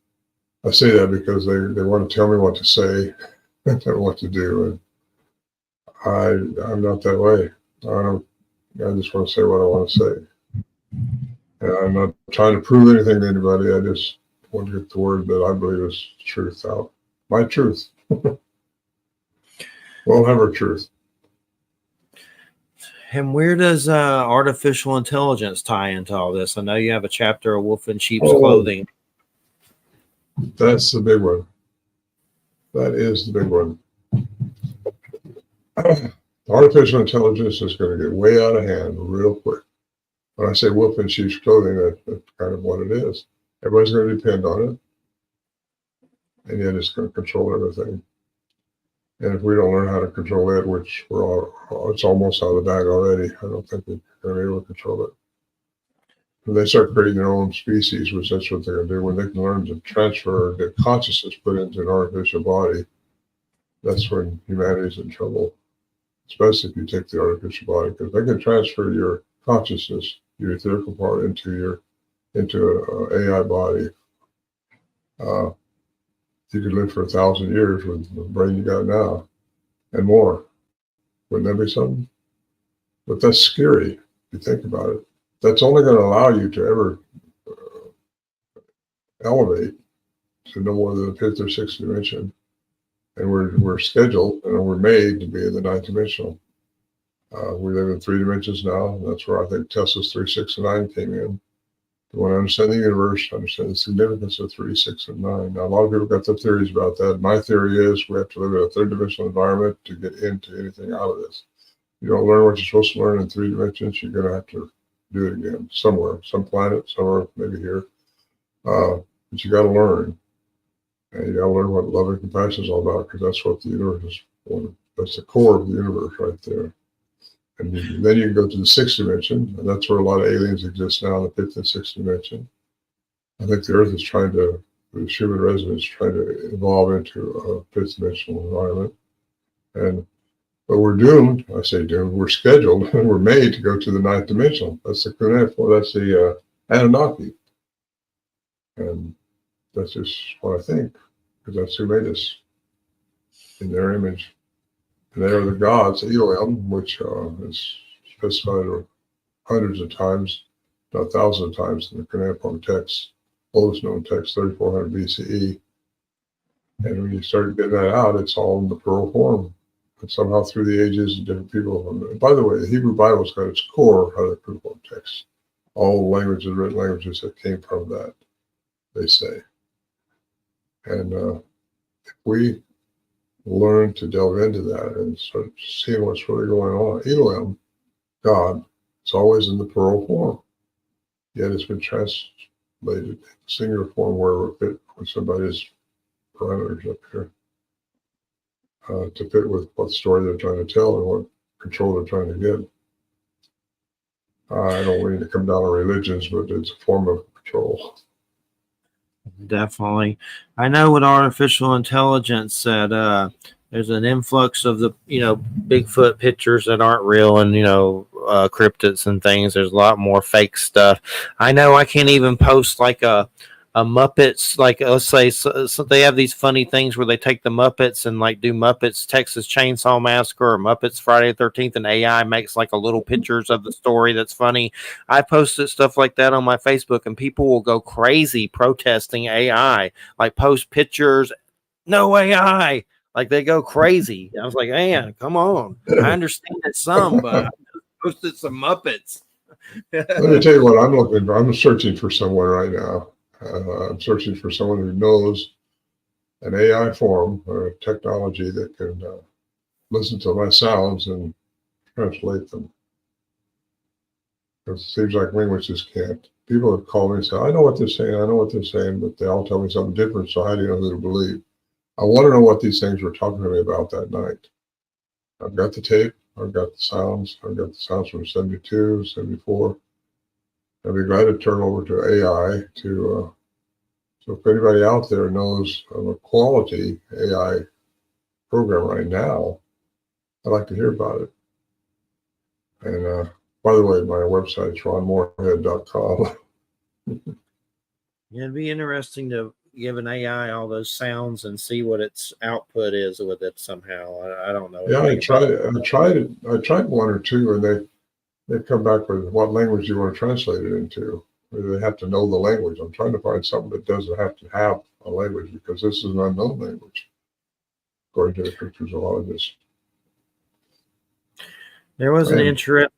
Speaker 2: I say that because they want to tell me what to say and tell me what to do. And I'm not that way. I just want to say what I want to say. And I'm not trying to prove anything to anybody. I just want to get the word that I believe is truth out. My truth. We'll have our truth.
Speaker 1: And where does artificial intelligence tie into all this? I know you have a chapter of Wolf in Sheep's
Speaker 2: Oh.
Speaker 1: Clothing.
Speaker 2: That's the big one. That is the big one. Artificial intelligence is going to get way out of hand real quick. When I say wolf in sheep's clothing, that's kind of what it is. Everybody's going to depend on it, and yet it's going to control everything. And if we don't learn how to control it, which it's almost out of the bag already, I don't think we're going to be able to control it. When they start creating their own species, which that's what they're going to do, when they can learn to transfer, get consciousness put into an artificial body, that's when humanity's in trouble. Especially if you take the artificial body, because they can transfer your consciousness, your etherical part, into an AI body. You could live for 1,000 years with the brain you got now, and more. Wouldn't that be something? But that's scary if you think about it. That's only going to allow you to ever elevate to no more than the fifth or sixth dimension. And we're scheduled and we're made to be in the ninth dimensional. We live in 3 dimensions now. That's where I think Tesla's 3, 6, and 9 came in. You want to understand the universe, understand the significance of 3, 6, and 9. Now, a lot of people got their theories about that. My theory is we have to live in a 3rd dimensional environment to get into anything out of this. You don't learn what you're supposed to learn in 3 dimensions, you're going to have to do it again somewhere, some planet, somewhere, maybe here. But you got to learn. And you got to learn what love and compassion is all about, because that's what the universe is for. That's the core of the universe right there. And then you can go to the 6th dimension, and that's where a lot of aliens exist now, the 5th and 6th dimension. I think the Earth is trying to, the human residents, trying to evolve into a 5th dimensional environment. But we're doomed. I say doomed. We're scheduled, and we're made to go to the 9th dimensional. That's the Kunef, that's the Anunnaki. And that's just what I think, because that's who made us in their image. And they are the gods, Elohim, which is specified hundreds of times, not thousands of times in the cuneiform text, oldest known text, 3400 BCE. And when you start getting that out, it's all in the plural form. And somehow through the ages, different people. And by the way, the Hebrew Bible's got its core out of the cuneiform text. All languages, written languages that came from that, they say. And if we learn to delve into that and start seeing what's really going on, Elohim, God, it's always in the plural form. Yet it's been translated in singular form where it fit with somebody's parameters up here to fit with what story they're trying to tell and what control they're trying to get. I don't mean to come down on religions, but it's a form of control.
Speaker 1: Definitely. I know with artificial intelligence that there's an influx of the, Bigfoot pictures that aren't real and, cryptids and things. There's a lot more fake stuff. I know I can't even post like a Muppets, like let's say so they have these funny things where they take the Muppets and like do Muppets Texas Chainsaw Massacre or Muppets Friday the 13th, and AI makes like a little pictures of the story that's funny. I posted stuff like that on my Facebook, and people will go crazy protesting AI, like post pictures, no AI, like they go crazy. I was like, man, come on, I understand it some, but I posted some Muppets.
Speaker 2: Let me tell you what I'm looking for. I'm searching for someone right now. I'm searching for someone who knows an AI form or technology that can listen to my sounds and translate them. Because it seems like languages can't. People have called me and said, I know what they're saying, but they all tell me something different, so how do you know who to believe? I want to know what these things were talking to me about that night. I've got the tape, I've got the sounds from 72, 74. I'd be glad to turn over to AI to, so if anybody out there knows of a quality AI program right now, I'd like to hear about it. And by the way, my website's ronmorehead.com.
Speaker 1: Yeah, it'd be interesting to, give an AI all those sounds and see what its output is with it somehow? I don't know.
Speaker 2: Yeah, I tried it. I tried one or two, and they come back with what language you want to translate it into. They have to know the language. I'm trying to find something that doesn't have to have a language, because this is an unknown language, according to the cryptozoologist.
Speaker 1: There was an
Speaker 2: And
Speaker 1: interest.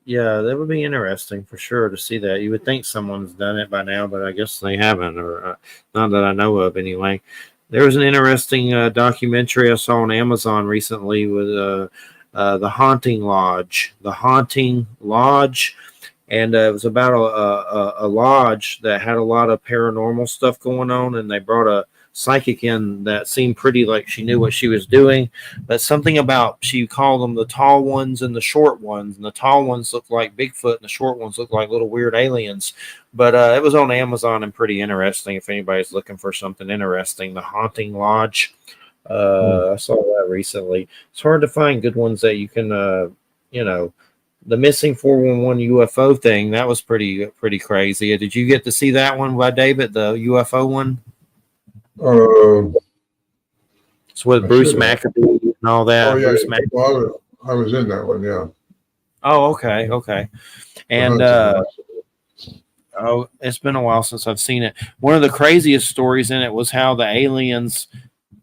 Speaker 1: Yeah, that would be interesting for sure to see that. You would think someone's done it by now, but I guess they haven't, or not that I know of anyway. There was an interesting documentary I saw on Amazon recently with the Haunting Lodge. The Haunting Lodge, and it was about a lodge that had a lot of paranormal stuff going on, and they brought a psychic in that seemed pretty like she knew what she was doing, but something about, she called them the tall ones and the short ones, and the tall ones looked like Bigfoot and the short ones looked like little weird aliens. But it was on Amazon and pretty interesting if anybody's looking for something interesting. The Haunting Lodge. I saw that recently. It's hard to find good ones that you can the missing 411 UFO thing, that was pretty crazy. Did you get to see that one by David, the UFO one? It's with Bruce McAdoo and all that.
Speaker 2: Oh yeah,
Speaker 1: Bruce
Speaker 2: well, I was in that one. Yeah.
Speaker 1: Oh, okay. And it's been a while since I've seen it. One of the craziest stories in it was how the aliens,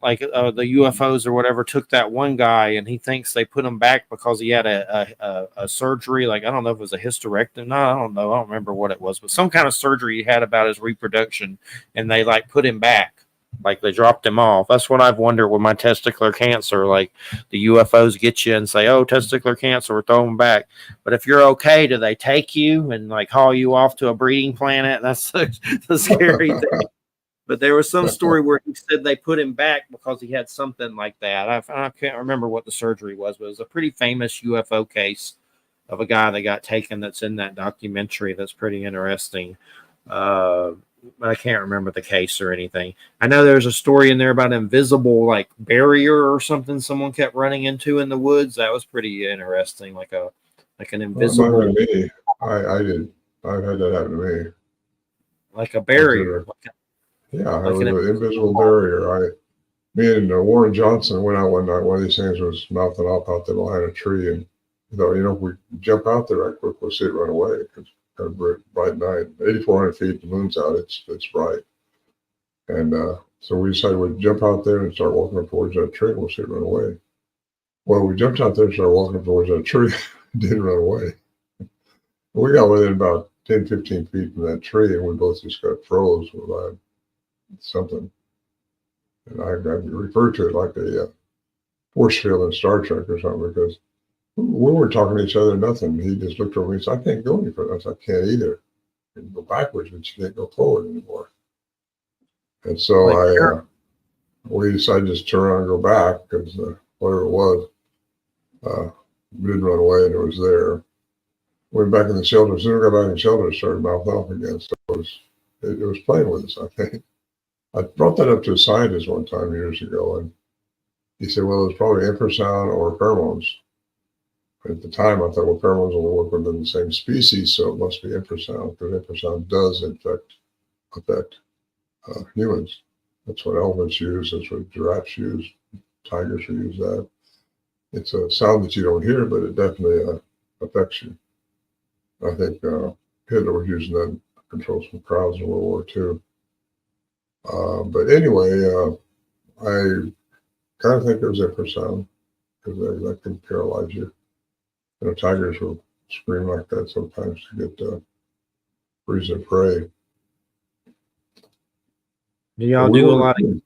Speaker 1: like the UFOs or whatever, took that one guy, and he thinks they put him back because he had a surgery. Like, I don't know if it was a hysterectomy. No, I don't know. I don't remember what it was, but some kind of surgery he had about his reproduction, and they like put him back. Like, they dropped him off. That's what I've wondered with my testicular cancer. Like, the UFOs get you and say, "Oh, testicular cancer, we're throwing back." But if you're okay, do they take you and like haul you off to a breeding planet? That's the scary thing. But there was some story where he said they put him back because he had something like that. I can't remember what the surgery was, but it was a pretty famous UFO case of a guy that got taken that's in that documentary. That's pretty interesting. But I can't remember the case or anything. I know there's a story in there about an invisible like barrier or something someone kept running into in the woods. That was pretty interesting, like an invisible.
Speaker 2: Well, me. I did. I've had that happen to me.
Speaker 1: Like a barrier.
Speaker 2: Yeah, it was an invisible barrier. Me and Warren Johnson went out one night. One of these things was mouthing off out there behind a tree, and we thought, if we jump out there right quick, we'll see it run away. Because kind of bright night, 8,400 feet, the moon's out. It's bright, and so we decided we'd jump out there and start walking up towards that tree. We'll see it run away. Well, we jumped out there and started walking up towards that tree. It didn't run away. We got within about 10, 15 feet from that tree, and we both just got froze with something. And I refer to it like a force field in Star Trek or something, because we weren't talking to each other, nothing. He just looked over me and said, "I can't go any further." I said, "I can't either. You can go backwards, but you can't go forward anymore." And so we decided to just turn around and go back, because whatever it was, didn't run away, and it was there. Went back in the shelter. As soon as we got back in the shelter, it started mouthing off again. So it was playing with us, I think. I brought that up to a scientist one time years ago, and he said, "Well, it's probably infrasound or pheromones." At the time, I thought, well, pheromones only work within the same species, so it must be infrasound, because infrasound does affect humans. That's what elephants use. That's what giraffes use. Tigers will use that. It's a sound that you don't hear, but it definitely affects you. I think Hitler was using that to control some crowds in World War II. But anyway, I kind of think it was infrasound, because that can paralyze you. Tigers will scream like that sometimes to get reason to prey.
Speaker 1: Do y'all do a lot of?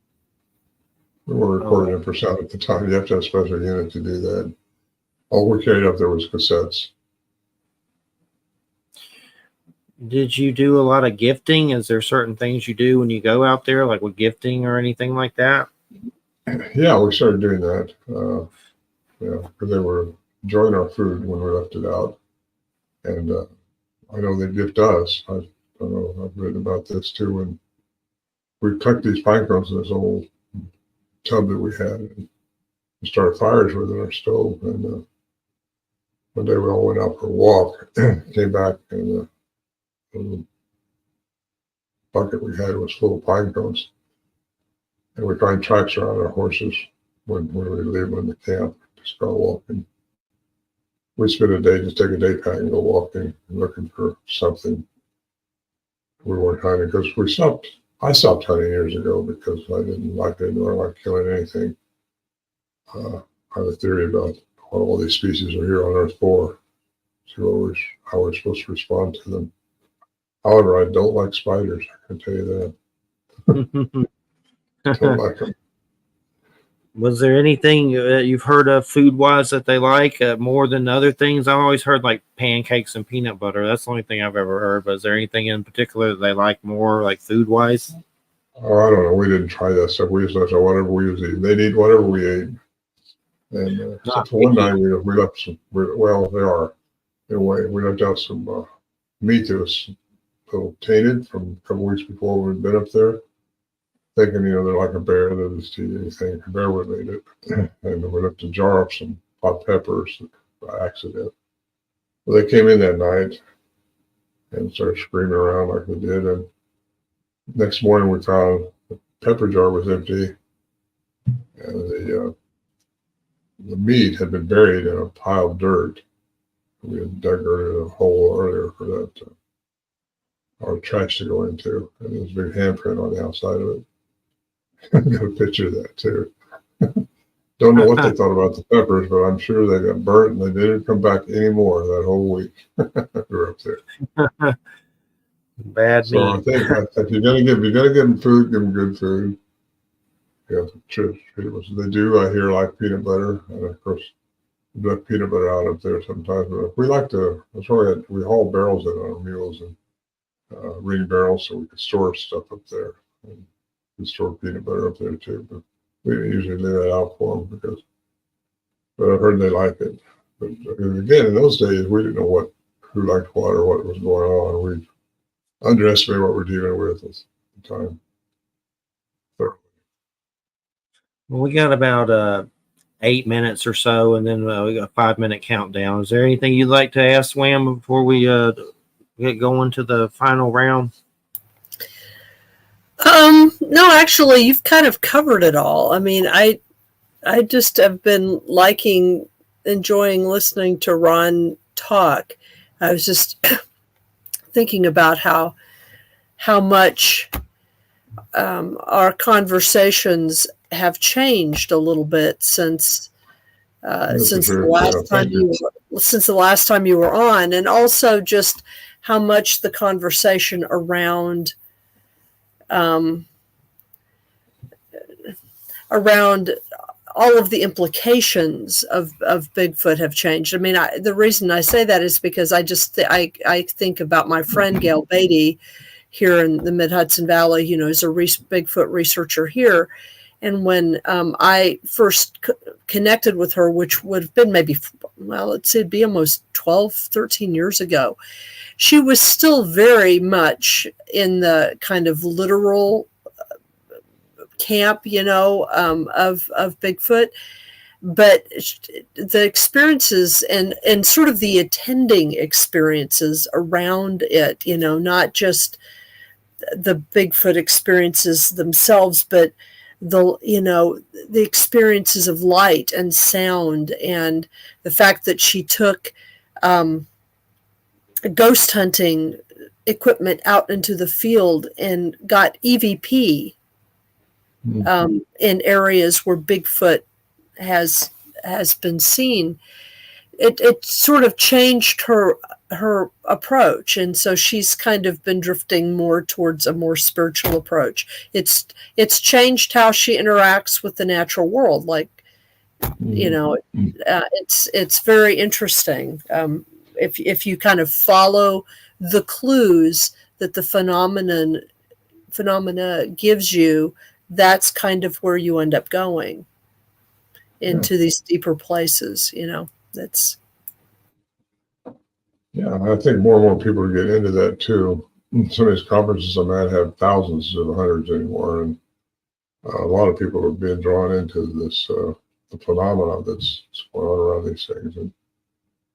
Speaker 2: We were recording infrasound at the time. You have to have a special unit to do that. All we carried up there was cassettes.
Speaker 1: Did you do a lot of gifting? Is there certain things you do when you go out there, like with gifting or anything like that?
Speaker 2: Yeah, we started doing that. Because they were enjoying our food when we left it out. And I know they gift us. I don't know, I've written about this too. And we collect these pine cones in this old tub that we had, and we started fires within our stove. And one day we all went out for a walk, came back, and the bucket we had was full of pine cones. And we find tracks around our horses when we leave them in the camp, just go walking. We spend a day, just take a day pack and go walking, looking for something. We weren't hunting because I stopped hunting years ago because I didn't like killing anything. I have a theory about what all these species are here on Earth for. So how we're supposed to respond to them. However, I don't like spiders. I can tell you that. Don't like them.
Speaker 1: Was there anything you've heard of food-wise that they like more than other things? I've always heard like pancakes and peanut butter. That's the only thing I've ever heard. But is there anything in particular that they like more, like food-wise?
Speaker 2: Oh, I don't know. We didn't try that stuff. We just left whatever we was eating. They'd eat whatever we ate. And except for one night, we left some. Well, they are in a way. We left out some meat that was a little tainted from a couple weeks before we'd been up there. Thinking, they're like a bear, they'll just eat anything. A bear would eat it. And we left a jar of some hot peppers by accident. Well, they came in that night and started screaming around like they did. And next morning we found the pepper jar was empty. And the meat had been buried in a pile of dirt. We had dug a hole earlier for that, our trash to go into. And there was a big handprint on the outside of it. Got a picture of that too. Don't know what they thought about the peppers, but I'm sure they got burnt and they didn't come back anymore that whole week. We were up there.
Speaker 1: Bad
Speaker 2: So
Speaker 1: meat.
Speaker 2: I think if you're gonna give them food, give them good food. Yeah, they do. I hear like peanut butter, and of course, we left peanut butter out up there sometimes. But we like to. That's why we haul barrels in on our mules and ring barrels so we could store stuff up there. And we store peanut butter up there too, but we usually leave that out for them but I've heard they like it. But again, in those days, we didn't know who liked what or what was going on. We underestimated what we're dealing with at the time.
Speaker 1: Well, we got about 8 minutes or so, and then we got a 5-minute countdown. Is there anything you'd like to ask Wham before we get going to the final round?
Speaker 3: No, actually, you've kind of covered it all. I mean, I just have been enjoying listening to Ron talk. I was just thinking about how much our conversations have changed a little bit since the last time you were on, and also just how much the conversation around all of the implications of Bigfoot have changed. I mean, the reason I say that is because I think about my friend Gail Beatty here in the Mid-Hudson Valley, as a Bigfoot researcher here. And when I first connected with her, which would have been it'd be almost 12, 13 years ago, she was still very much in the kind of literal camp, of Bigfoot. But the experiences and sort of the attending experiences around it, not just the Bigfoot experiences themselves, but the experiences of light and sound, and the fact that she took ghost hunting equipment out into the field and got EVP in areas where Bigfoot has been seen. It sort of changed her approach, and so she's kind of been drifting more towards a more spiritual approach. It's changed how she interacts with the natural world. It's very interesting. If you kind of follow the clues that the phenomena gives you, that's kind of where you end up going into these deeper places. That's.
Speaker 2: Yeah, I think more and more people are getting into that too. Some of these conferences I'm at have thousands instead of hundreds anymore, and a lot of people are being drawn into this the phenomena that's going on around these things. And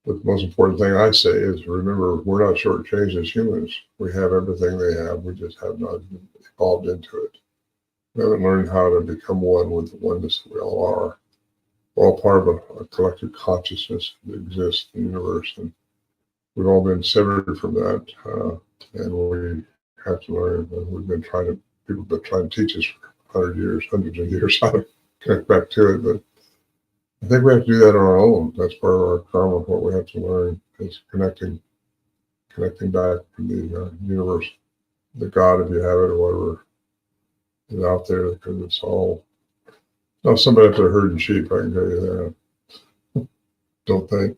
Speaker 2: the most important thing I say is, remember, we're not shortchanged as humans. We have everything they have. We just have not evolved into it. We haven't learned how to become one with the oneness that we all are. We're all part of a collective consciousness that exists in the universe, and we've all been severed from that, and we have to learn. And people have been trying to teach us for 100 years, hundreds of years, how to connect back to it. But I think we have to do that on our own. That's part of our karma. What we have to learn is connecting back to the universe, the God, if you have it, or whatever is out there, because it's all. Now, somebody up there herding sheep, I can tell you that. Don't think.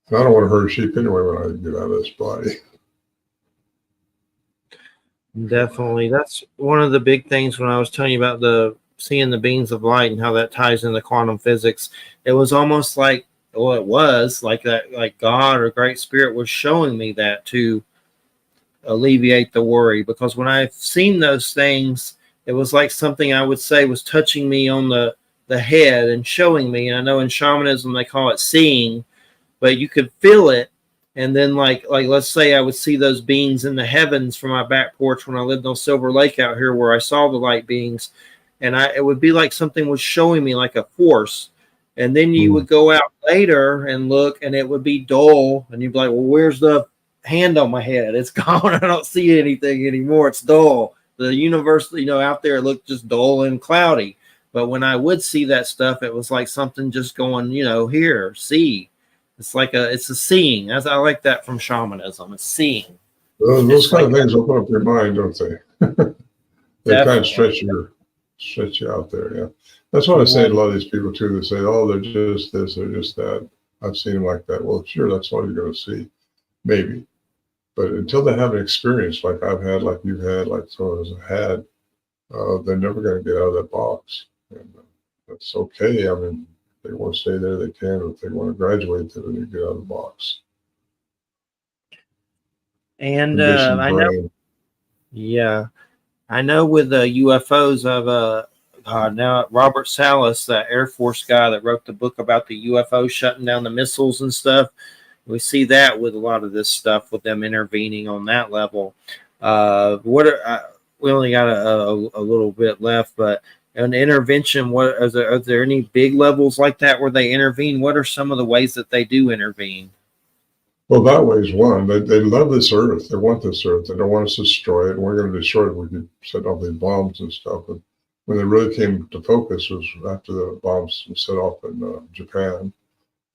Speaker 2: And I don't want to herd sheep anyway when I get out of this body.
Speaker 1: Definitely. That's one of the big things when I was telling you about seeing the beings of light and how that ties into quantum physics. It was almost like, well, it was like that, like God or Great Spirit was showing me that to alleviate the worry. Because when I've seen those things, it was like something I would say was touching me on the head and showing me. And I know in shamanism they call it seeing, but you could feel it. And then like let's say I would see those beings in the heavens from my back porch when I lived on Silver Lake out here, where I saw the light beings, and it would be like something was showing me like a force. And then you would go out later and look, and it would be dull, and you'd be like, well, where's the hand on my head? It's gone. I don't see anything anymore. It's dull. The universe, out there, looked just dull and cloudy. But when I would see that stuff, it was like something just going, here, see. It's a seeing. I like that from shamanism. It's seeing.
Speaker 2: Those kind of things open up your mind, don't they? They kind of stretch you out there. Yeah, that's what I say to a lot of these people too. They say, "Oh, they're just this, they're just that." I've seen them like that. Well, sure, that's all you're going to see, maybe. But until they have an experience like I've had, like you've had, like someone has had, they're never going to get out of that box. And that's okay. I mean, if they want to stay there, they can. If they want to graduate, then they get out of the box.
Speaker 1: And I know, I know with the UFOs of now Robert Salas, that Air Force guy that wrote the book about the UFO shutting down the missiles and stuff. We see that with a lot of this stuff, with them intervening on that level. We only got a little bit left, but an intervention. Are there any big levels like that where they intervene? What are some of the ways that they do intervene?
Speaker 2: Well, that way is one. They love this earth. They want this earth. They don't want us to destroy it. And we're going to destroy it. We could set off these bombs and stuff. But when they really came to focus was after the bombs were set off in Japan.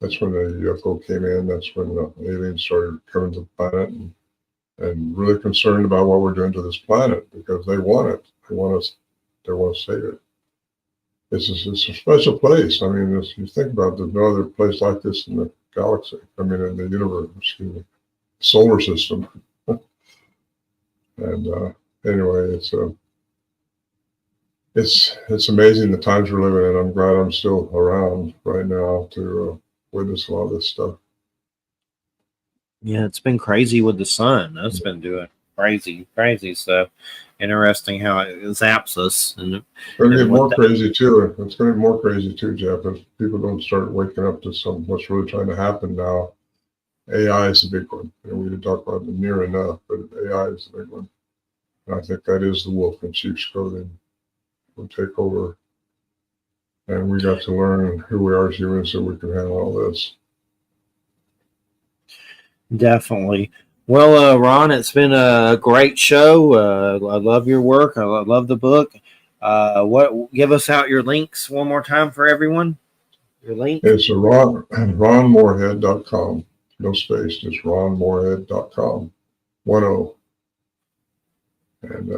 Speaker 2: That's when the UFO came in. That's when the aliens started coming to the planet and really concerned about what we're doing to this planet, because they want it. They want us. They want to save it. It's a special place. I mean, you think about it, there's no other place like this in the galaxy. I mean, in the universe, solar system. And anyway, it's amazing the times we're living in. I'm glad I'm still around right now to witness a lot of this stuff.
Speaker 1: Yeah, it's been crazy with the sun. That's been doing crazy stuff. Interesting how it zaps us. And
Speaker 2: it's going to get more crazy too. It's going to be more crazy too, Jeff, if people don't start waking up to what's really trying to happen now. AI is a big one. We didn't talk about it near enough, but AI is a big one. And I think that is the wolf in sheep's clothing. Will take over. And we got to learn who we are as humans so we can handle all this.
Speaker 1: Definitely. Well, Ron, it's been a great show. I love your work. I love the book. Give us out your links one more time for everyone. Your link.
Speaker 2: It's ronmorehead.com. No space, just ronmorehead.com. 10. And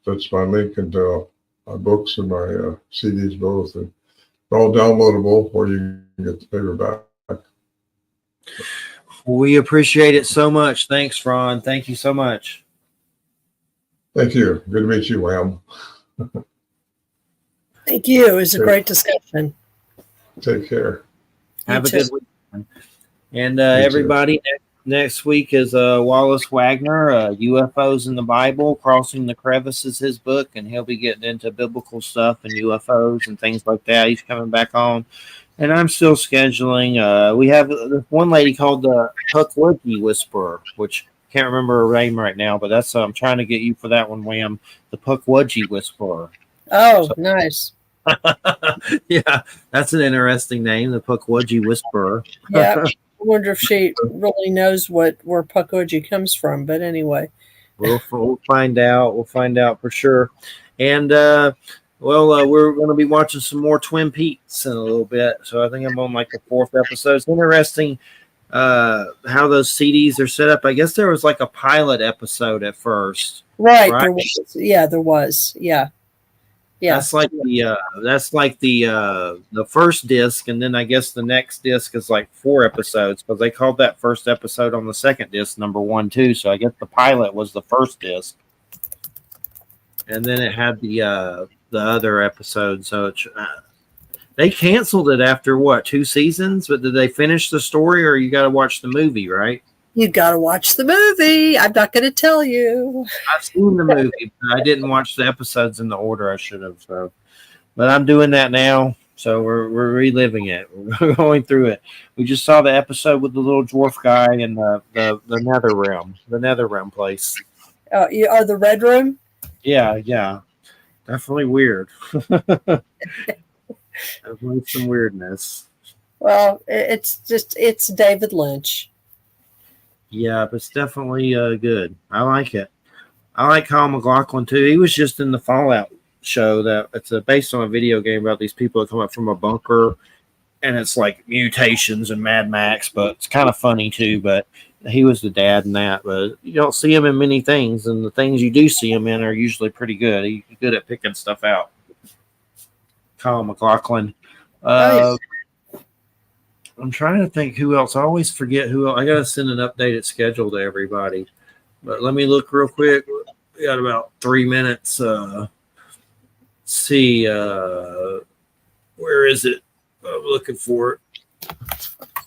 Speaker 2: that's my link into my books and my CDs both. And they're all downloadable, or you can get the paperback.
Speaker 1: We appreciate it so much. Thanks, Ron. Thank you so much.
Speaker 2: Thank you. Good to meet you, Wham.
Speaker 3: Thank you. It was a great discussion.
Speaker 2: Take care.
Speaker 1: Have a good week. And everybody, next week is Wallace Wagner, UFOs in the Bible, Crossing the Crevices, his book, and he'll be getting into biblical stuff and UFOs and things like that. He's coming back on. And I'm still scheduling. We have one lady called the Puck Wookie Whisperer, which can't remember her name right now, but that's I'm trying to get you for that one, Wham. The Pukwudgie Whisperer.
Speaker 3: Oh, nice.
Speaker 1: Yeah, that's an interesting name, the Pukwudgie Whisperer.
Speaker 3: Yeah. I wonder if she really knows where Pukwudgie comes from. But anyway,
Speaker 1: We'll find out. We'll find out for sure. And we're going to be watching some more Twin Peaks in a little bit. So I think I'm on like the 4th episode. It's interesting how those CDs are set up. I guess there was like a pilot episode at first.
Speaker 3: right? There was. Yeah, there was. Yeah. Yeah.
Speaker 1: That's like the first disc, and then I guess the next disc is like 4 episodes because they called that first episode on the second disc number 1 too. So I guess the pilot was the first disc, and then it had the other episode. So they canceled it after what, 2 seasons? But did they finish the story, or you got to watch the movie, right?
Speaker 3: You got to watch the movie. I'm not going to tell you.
Speaker 1: I've seen the movie, but I didn't watch the episodes in the order I should have. So, but I'm doing that now. So we're reliving it. We're going through it. We just saw the episode with the little dwarf guy in the nether realm place.
Speaker 3: You are the Red Room?
Speaker 1: Yeah. Definitely weird. Definitely some weirdness.
Speaker 3: Well, it's David Lynch.
Speaker 1: Yeah, but it's definitely good. I like it. I like Kyle MacLachlan too. He was just in the Fallout show that it's based on a video game about these people that come up from a bunker, and it's like mutations and Mad Max, but it's kind of funny too. But he was the dad in that. But you don't see him in many things, and the things you do see him in are usually pretty good. He's good at picking stuff out. Kyle MacLachlan.
Speaker 3: Nice.
Speaker 1: I'm trying to think who else. I always forget who else. I got to send an updated schedule to everybody. But let me look real quick. We got about 3 minutes. Let's see. Where is it? I'm looking for it.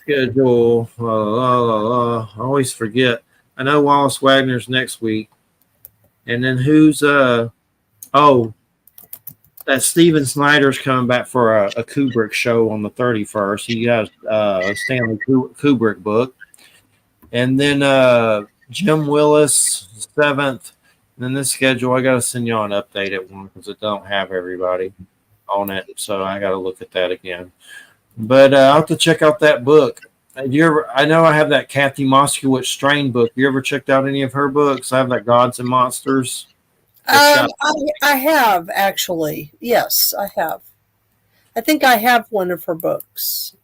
Speaker 1: Schedule. I always forget. I know Wallace Wagner's next week. And then who's that Steven Snyder's coming back for a Kubrick show on the 31st. He got a Stanley Kubrick book. And then Jim Willis, 7th. And then this schedule, I got to send y'all an updated one because it don't have everybody on it. So I got to look at that again. But I'll have to check out that book. I know I have that Kathy Moskowitz Strain book. You ever checked out any of her books? I have that Gods and Monsters.
Speaker 3: I have actually. Yes, I have. I think I have one of her books.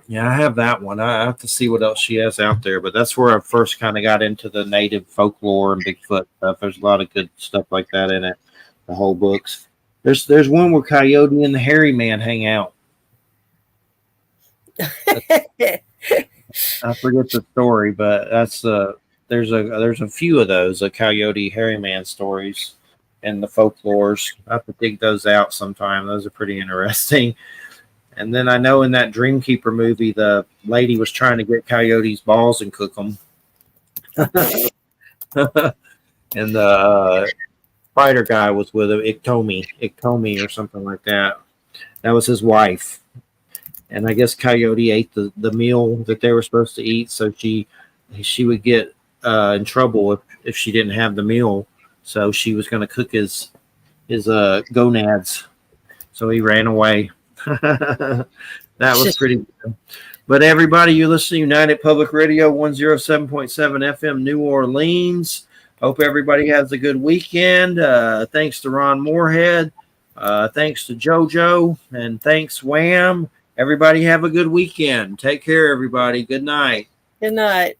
Speaker 1: Yeah, I have that one. I have to see what else she has out there, but that's where I first kind of got into the native folklore and Bigfoot stuff. There's a lot of good stuff like that in it. The whole books. There's one where Coyote and the Hairy Man hang out. I forget the story, but that's there's a few of those Coyote Hairy Man stories and the folklores. I have to dig those out sometime. Those are pretty interesting. And then I know in that Dreamkeeper movie, the lady was trying to get Coyote's balls and cook them. And the fighter guy was with him, Iktomi or something like that. That was his wife. And I guess Coyote ate the meal that they were supposed to eat, so she would get in trouble if she didn't have the meal. So she was going to cook his gonads. So he ran away. That was pretty good. But everybody, you listen to United Public Radio 107.7 FM New Orleans. Hope everybody has a good weekend. Thanks to Ron Morehead. Thanks to JoJo. And thanks, Wham. Everybody have a good weekend. Take care, everybody. Good night.
Speaker 3: Good night.